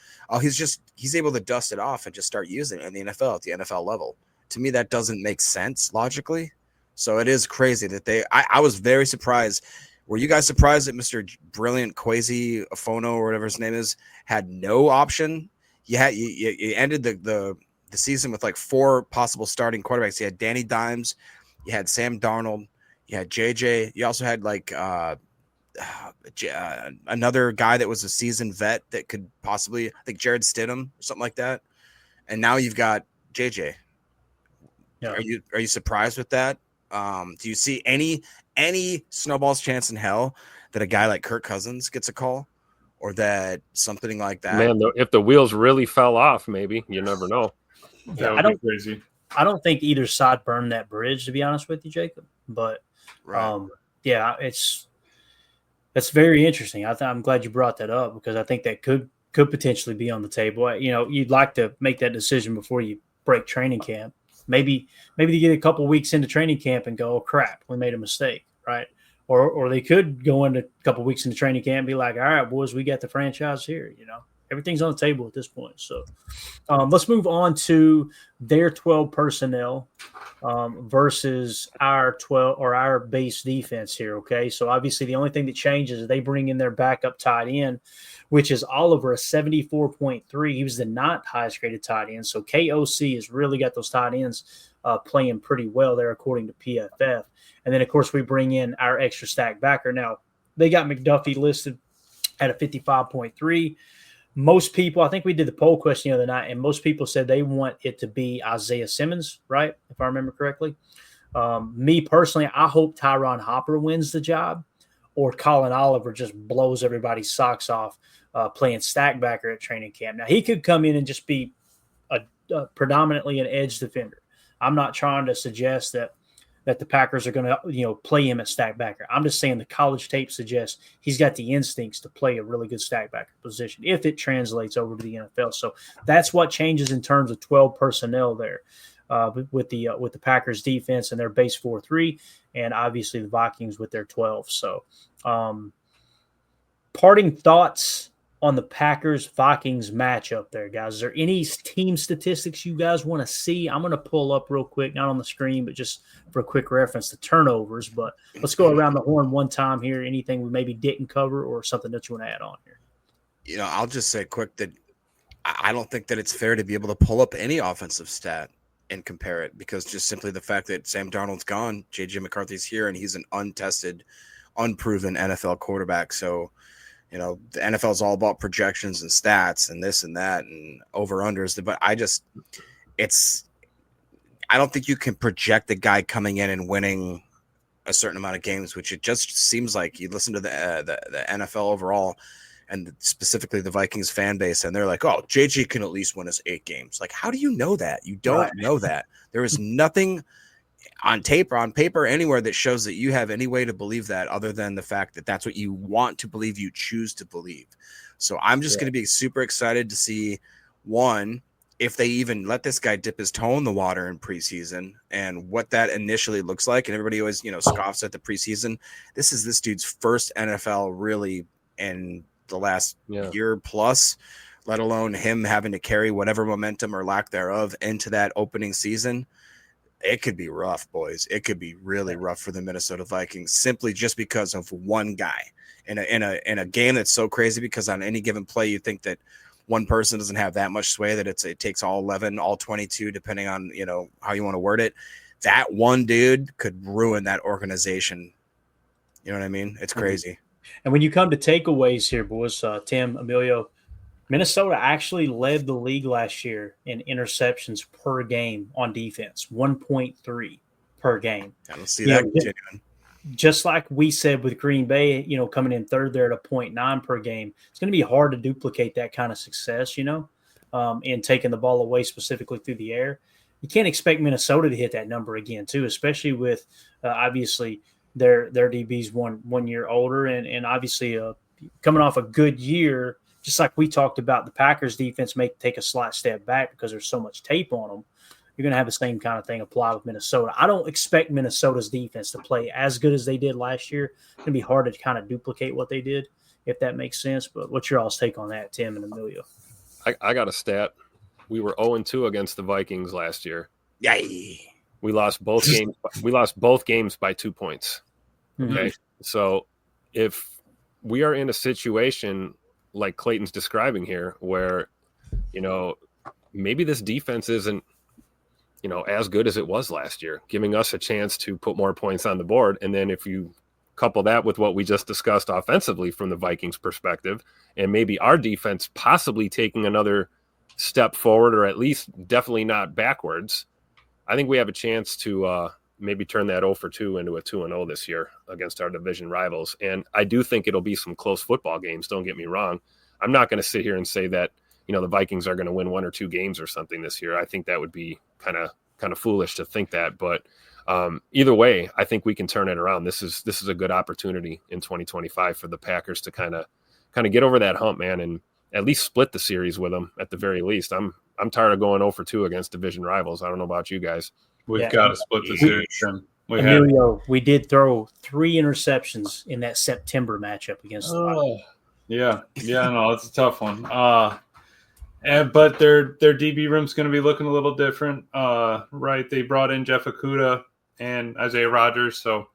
he's able to dust it off and just start using it in the NFL at the NFL level. To me, that doesn't make sense logically. So it is crazy that I was very surprised. Were you guys surprised that Mr. Brilliant Kwesi Afono or whatever his name is had no option? You ended the season with like 4 possible starting quarterbacks. You had Danny Dimes, you had Sam Darnold, you had JJ. You also had like another guy that was a seasoned vet that could possibly, I think Jared Stidham or something like that. And now you've got JJ. Yeah. Are you surprised with that? Do you see any snowball's chance in hell that a guy like Kirk Cousins gets a call, or that something like that? Man, if the wheels really fell off, maybe. You never know. That would be crazy. I don't think either side burned that bridge, to be honest with you, Jacob. But yeah, it's very interesting. I'm glad you brought that up, because I think that could potentially be on the table. You know, you'd like to make that decision before you break training camp. Maybe they get a couple weeks into training camp and go, oh, crap, we made a mistake, right? Or they could go into a couple weeks into training camp and be like, all right, boys, we got the franchise here. You know, everything's on the table at this point. So let's move on to their 12 personnel versus our 12 or our base defense here. Okay, so obviously the only thing that changes is they bring in their backup tight end, which is Oliver, a 74.3. He was the 9th highest graded tight end. So KOC has really got those tight ends playing pretty well there, according to PFF. And then, of course, we bring in our extra stack backer. Now, they got McDuffie listed at a 55.3. Most people, I think we did the poll question the other night, and most people said they want it to be Isaiah Simmons, right? If I remember correctly. Me personally, I hope Tyron Hopper wins the job, or Colin Oliver just blows everybody's socks off playing stack backer at training camp. Now, he could come in and just be predominantly an edge defender. I'm not trying to suggest that the Packers are going to play him at stack backer. I'm just saying the college tape suggests he's got the instincts to play a really good stack backer position if it translates over to the NFL. So that's what changes in terms of 12 personnel there with the Packers defense and their base 4-3, and obviously the Vikings with their 12. So parting thoughts on the Packers-Vikings matchup there, guys. Is there any team statistics you guys want to see? I'm going to pull up real quick, not on the screen, but just for a quick reference, the turnovers. But let's go around the horn one time here. Anything we maybe didn't cover or something that you want to add on here? You know, I'll just say quick that I don't think that it's fair to be able to pull up any offensive stat and compare it, because just simply the fact that Sam Darnold's gone, J.J. McCarthy's here, and he's an untested, unproven NFL quarterback. So, you know, the NFL is all about projections and stats and this and that and over-unders. But I don't think you can project the guy coming in and winning a certain amount of games, which it just seems like you listen to the NFL overall and specifically the Vikings fan base, and they're like, oh, JJ can at least win us 8 games. Like, how do you know that? You don't know that. There is nothing on tape or on paper anywhere that shows that you have any way to believe that, other than the fact that that's what you want to believe, you choose to believe. So I'm just going to be super excited to see, one, if they even let this guy dip his toe in the water in preseason and what that initially looks like. And everybody always, scoffs at the preseason. This is this dude's first NFL really in the last year plus, let alone him having to carry whatever momentum or lack thereof into that opening season. It could be rough, boys. It could be really rough for the Minnesota Vikings, simply just because of one guy in a game that's so crazy, because on any given play, you think that one person doesn't have that much sway, that it takes all 11, all 22, depending on, how you want to word it. That one dude could ruin that organization. You know what I mean? It's crazy. And when you come to takeaways here, boys, Tim, Emilio, Minnesota actually led the league last year in interceptions per game on defense, 1.3 per game. I don't see that continuing. Just like we said with Green Bay, coming in third there at a 0.9 per game, it's going to be hard to duplicate that kind of success, in taking the ball away specifically through the air. You can't expect Minnesota to hit that number again, too, especially with obviously their DBs one year older and obviously coming off a good year. Just like we talked about, the Packers defense may take a slight step back because there's so much tape on them. You're going to have the same kind of thing apply with Minnesota. I don't expect Minnesota's defense to play as good as they did last year. It's going to be hard to kind of duplicate what they did, if that makes sense. But what's your all's take on that, Tim and Emilio? I got a stat. We were 0-2 against the Vikings last year. Yay! We lost both games. We lost both games by 2 points. Okay, Mm-hmm. So if we are in a situation like Clayton's describing here, where maybe this defense isn't as good as it was last year, giving us a chance to put more points on the board, and then if you couple that with what we just discussed offensively from the Vikings perspective, and maybe our defense possibly taking another step forward, or at least definitely not backwards, I think we have a chance to maybe turn that 0-2 into a 2-0 this year against our division rivals. And I do think it'll be some close football games. Don't get me wrong. I'm not going to sit here and say that, the Vikings are going to win 1 or 2 games or something this year. I think that would be kind of foolish to think that. But either way, I think we can turn it around. This is a good opportunity in 2025 for the Packers to kind of get over that hump, man, and at least split the series with them at the very least. I'm tired of going 0-2 against division rivals. I don't know about you guys. We've got to split the series. Emilio, we did throw 3 interceptions in that September matchup against the Vikings. Yeah, no, it's a tough one. But their DB room's going to be looking a little different, right? They brought in Jeff Okudah and Isaiah Rodgers, so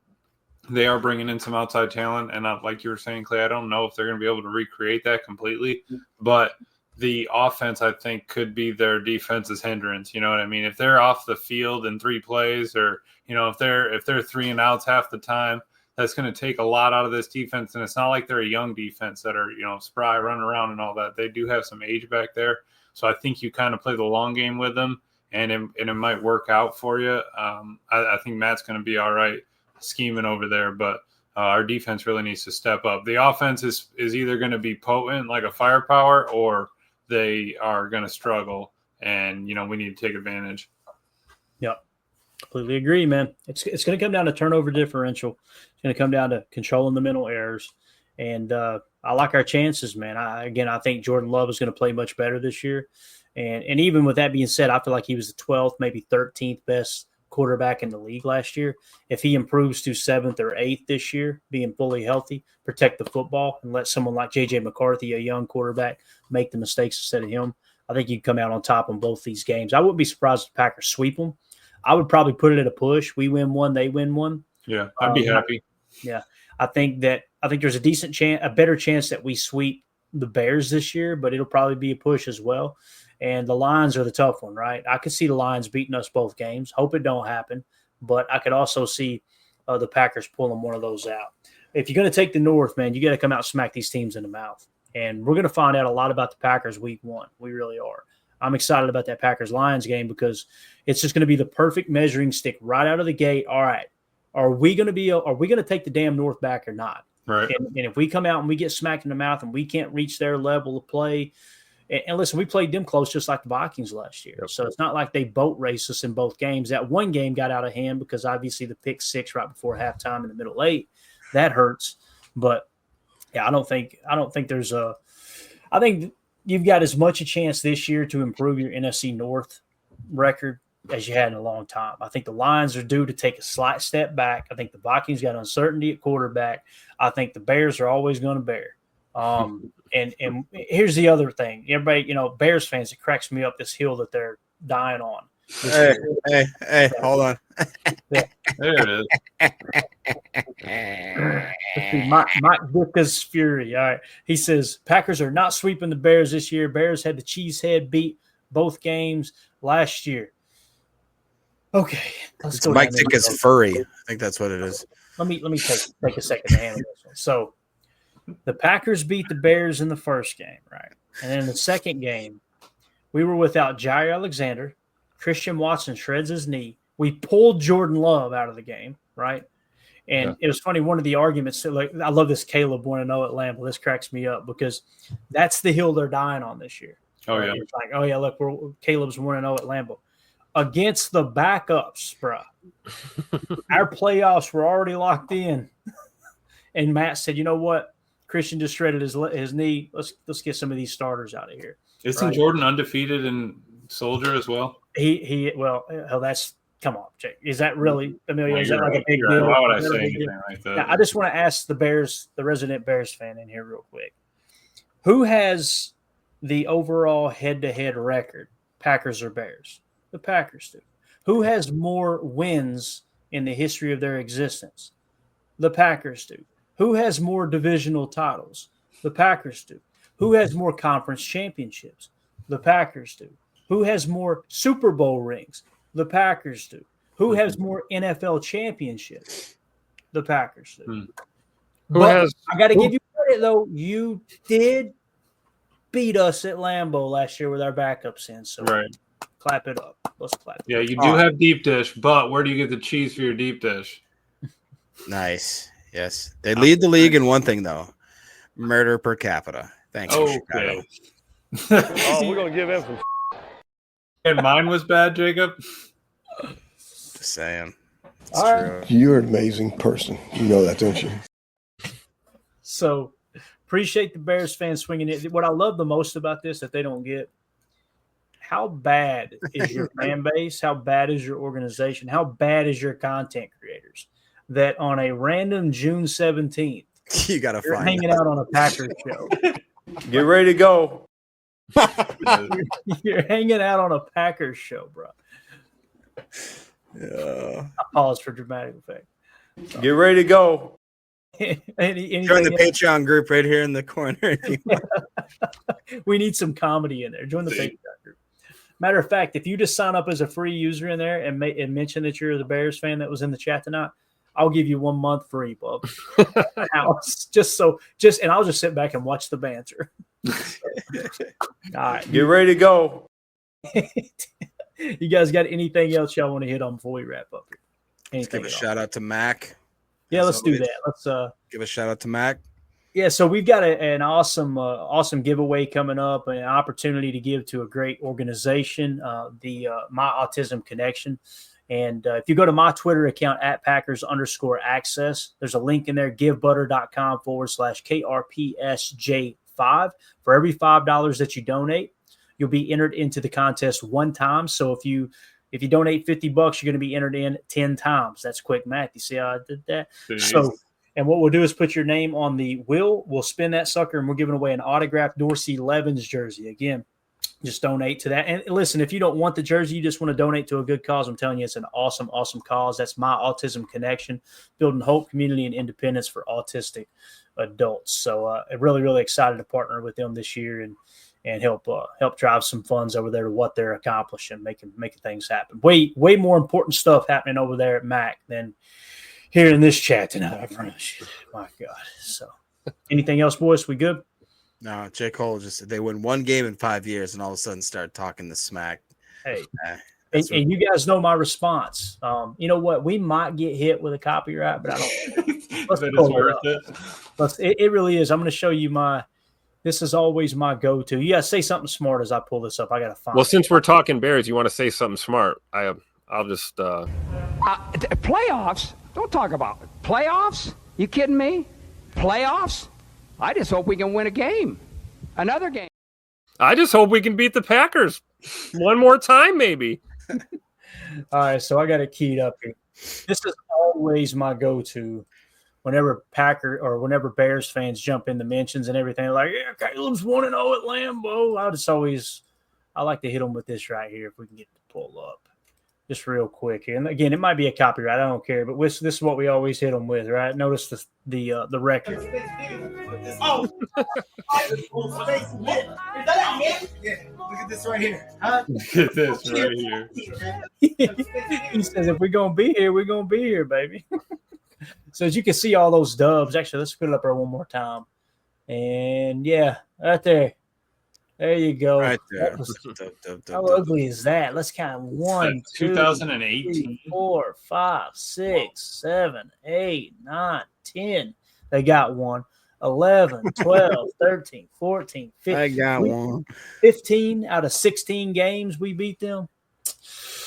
they are bringing in some outside talent. And like you were saying, Clay, I don't know if they're going to be able to recreate that completely, but the offense, I think, could be their defense's hindrance. You know what I mean? If they're off the field in 3 plays, or if they're 3 and outs half the time, that's going to take a lot out of this defense. And it's not like they're a young defense that are spry, running around and all that. They do have some age back there, so I think you kind of play the long game with them, and it might work out for you. I think Matt's going to be all right scheming over there, but our defense really needs to step up. The offense is either going to be potent like a firepower, or they are going to struggle, and we need to take advantage. Yep, completely agree, man. It's going to come down to turnover differential. It's going to come down to controlling the mental errors, and I like our chances, man. I think Jordan Love is going to play much better this year, and even with that being said, I feel like he was the 12th, maybe 13th best quarterback in the league last year. If he improves to 7th or 8th this year, being fully healthy, protect the football, and let someone like J.J. McCarthy, a young quarterback, make the mistakes instead of him, I think you'd come out on top on both these games. I wouldn't be surprised if the Packers sweep them. I would probably put it at a push. We win 1, they win 1. Yeah, I'd be happy. Yeah, I think there's a decent chance, a better chance that we sweep the Bears this year, but it'll probably be a push as well. And the Lions are the tough one, right? I could see the Lions beating us both games. Hope it don't happen, but I could also see the Packers pulling one of those out. If you're going to take the North, man, you got to come out and smack these teams in the mouth. And we're going to find out a lot about the Packers week 1. We really are. I'm excited about that Packers-Lions game because it's just going to be the perfect measuring stick right out of the gate. All right, are we going to take the damn North back or not? Right. And if we come out and we get smacked in the mouth and we can't reach their level of play, and listen, we played them close just like the Vikings last year. Yep. So it's not like they boat raced us in both games. That one game got out of hand because obviously the pick 6 right before halftime in the middle 8, that hurts. But yeah, I don't think there's I think you've got as much a chance this year to improve your NFC North record as you had in a long time. I think the Lions are due to take a slight step back. I think the Vikings got uncertainty at quarterback. I think the Bears are always going to bear. And here's the other thing. Everybody, Bears fans, it cracks me up this hill that they're dying on. Hey, hold on. There it is. Mike Vicker's fury. All right. He says, Packers are not sweeping the Bears this year. Bears had the Cheesehead beat both games last year. Okay. Let's go. Mike Vicker's furry. I think that's what it is. Let me take a second to handle this one. So the Packers beat the Bears in the first game, right? And then in the second game, we were without Jair Alexander. Christian Watson shreds his knee. We pulled Jordan Love out of the game, right? And it was funny. One of the arguments, like, I love this Caleb 1-0 at Lambeau. This cracks me up because that's the hill they're dying on this year. Oh, right? yeah. It's like, oh, yeah, look, Caleb's 1-0 at Lambeau. Against the backups, bro. Our playoffs were already locked in. And Matt said, you know what? Christian just shredded his knee. Let's get some of these starters out of here. Isn't Jordan undefeated in Soldier as well? That's come on, Jake. Is that really Emilio? Is that like a big Right. deal? Why would I say anything like that? Now, I just want to ask the resident Bears fan in here real quick. Who has the overall head-to-head record? Packers or Bears? The Packers do. Who has more wins in the history of their existence? The Packers do. Who has more divisional titles? The Packers do. Who has more conference championships? The Packers do. Who has more Super Bowl rings? The Packers do. Who has more NFL championships? The Packers do. I got to give you credit, though. You did beat us at Lambeau last year with our backups in. So clap it up. Let's clap it up. Yeah, you do have deep dish, but where do you get the cheese for your deep dish? Nice. Yes. They lead the league in one thing, though. Murder per capita. Thanks. Okay. We're going to give him some. And mine was bad, Jacob? Just saying. It's All true. right. You're an amazing person. You know that, don't you? So appreciate the Bears fans swinging it. What I love the most about this that they don't get, how bad is your fan base? How bad is your organization? How bad is your content creators? That on a random June 17th, You got to you're find hanging out on a Packers show. Get ready to go. You're hanging out on a Packers show, bro. Yeah. I pause for dramatic effect. Get ready to go. Join the Patreon group right here in the corner. We need some comedy in there. Join the Patreon group. Matter of fact, if you just sign up as a free user in there and mention that you're the Bears fan that was in the chat tonight, I'll give you 1 month free, bub. And I'll just sit back and watch the banter. All right. Get ready to go. You guys got anything else y'all want to hit on before we wrap up here? Let's give a at all? shout out to Mac. Yeah, let's do that. Let's give a shout out to Mac. Yeah, so we've got an awesome giveaway coming up, an opportunity to give to a great organization, the My Autism Connection. And if you go to my Twitter account at Packers_access, there's a link in there, givebutter.com/KRPSJ5. For every $5 that you donate, you'll be entered into the contest one time. So if you donate $50, you're going to be entered in 10 times. That's quick math. You see how I did that? Jeez. So, and what we'll do is put your name on the wheel. We'll spin that sucker, and we're giving away an autographed Dorsey Levens jersey. Again, just donate to that. And listen, if you don't want the jersey, you just want to donate to a good cause, I'm telling you, it's an awesome, awesome cause. That's My Autism Connection, building hope, community, and independence for autistic adults. So I'm really, really excited to partner with them this year and help drive some funds over there to what they're accomplishing, making things happen. Way more important stuff happening over there at MAC than here in this chat tonight. I promise you. My God. So anything else, boys? We good? No, J. Cole they win one game in 5 years and all of a sudden start talking the smack. Hey, and you guys know my response. You know what? We might get hit with a copyright, but I don't. Let's it's worth it. It really is. I'm going to show you this is always my go-to. You got to say something smart as I pull this up. I got to find. Well, since we're talking Bears, you want to say something smart? I'll just. Playoffs? Don't talk about it. Playoffs? You kidding me? Playoffs? I just hope we can win a game. Another game. I just hope we can beat the Packers one more time, maybe. All right, so I got it keyed up here. This is always my go-to whenever Bears fans jump in the mentions and everything. Like, yeah, Caleb's 1-0 at Lambeau. I like to hit them with this right here if we can get it to pull up. Just real quick here. And again, it might be a copyright. I don't care. But this is what we always hit them with, right? Notice the record. Oh, look at this right here. Huh? Look at this right here. He says, if we're going to be here, we're going to be here, baby. So as you can see all those dubs. Actually, let's put it up there one more time. And, yeah, right there. There you go. Right there. That was- how ugly is that? Let's count 1, 2, 2018. 3, 4, 5, 6, 7, 8, 9, 10. They got one. 11, 12, 13, 14, 15. I got one. 15 out of 16 games we beat them.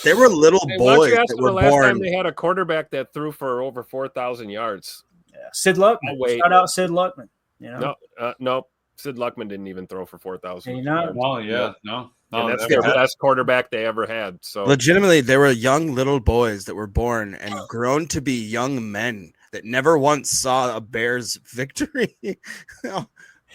They were little Hey, why don't boys you ask that them were the last time born. they had a quarterback that threw for over 4,000 yards? Yeah. Sid Luckman. Oh, wait. Shout out Sid Luckman. You know? No. Sid Luckman didn't even throw for 4,000 Did he not? yards. Well, yeah, Yep. no. And that's never their had- best quarterback they ever had. So Legitimately, they were young little boys that were born and grown to be young men that never once saw a Bears victory. Oh,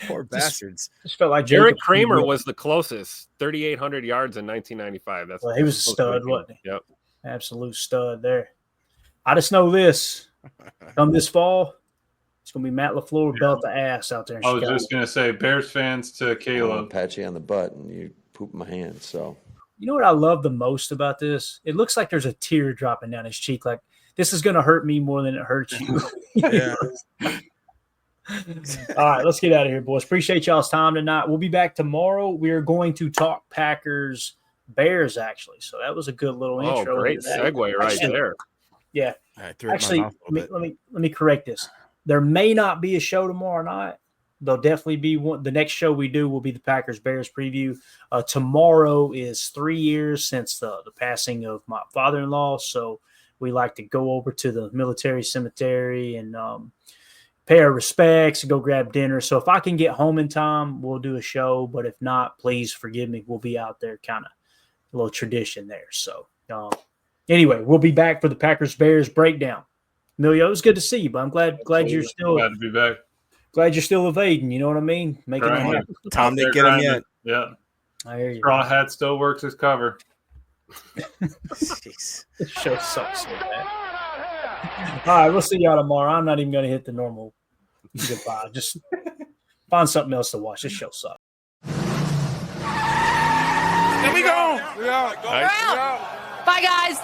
poor bastards. Just felt like Derek Jacob Kramer Peterson. was the closest, 3,800 yards in 1995. That's Well, he was a stud, wasn't he? Yep. Absolute stud there. I just know this. Come this fall, it's going to be Matt LaFleur belt the ass out there in I was Chicago. just going to say, Bears fans to I'll Caleb. pat you on the butt and you poop in my hand. So You know what I love the most about this? It looks like there's a tear dropping down his cheek. Like, this is going to hurt me more than it hurts you. Yeah. All right, let's get out of here, boys. Appreciate y'all's time tonight. We'll be back tomorrow. We are going to talk Packers Bears, actually. So that was a good little Oh, intro. great into that. segue right Actually, there. Yeah. I threw it in my Actually, mouth a little bit. let me correct this. There may not be a show tomorrow night. There'll definitely be one. The next show we do will be the Packers Bears preview. Tomorrow is 3 years since the passing of my father-in-law, so we like to go over to the military cemetery and pay our respects and go grab dinner. So if I can get home in time, we'll do a show. But if not, please forgive me. We'll be out there, kind of a little tradition there. So anyway, we'll be back for the Packers Bears breakdown. Emilio, it was good to see you, but I'm glad you're still Glad to be back. glad you're still evading. You know what I mean? Making it Grinding. happen. Tom didn't Out get there him yet. grinding. Yeah. I hear you. Straw hat still works as cover. Jeez. This show sucks so bad. All right, we'll see y'all tomorrow. I'm not even going to hit the normal goodbye. Just find something else to watch. This show sucks. There we go. Bye, guys.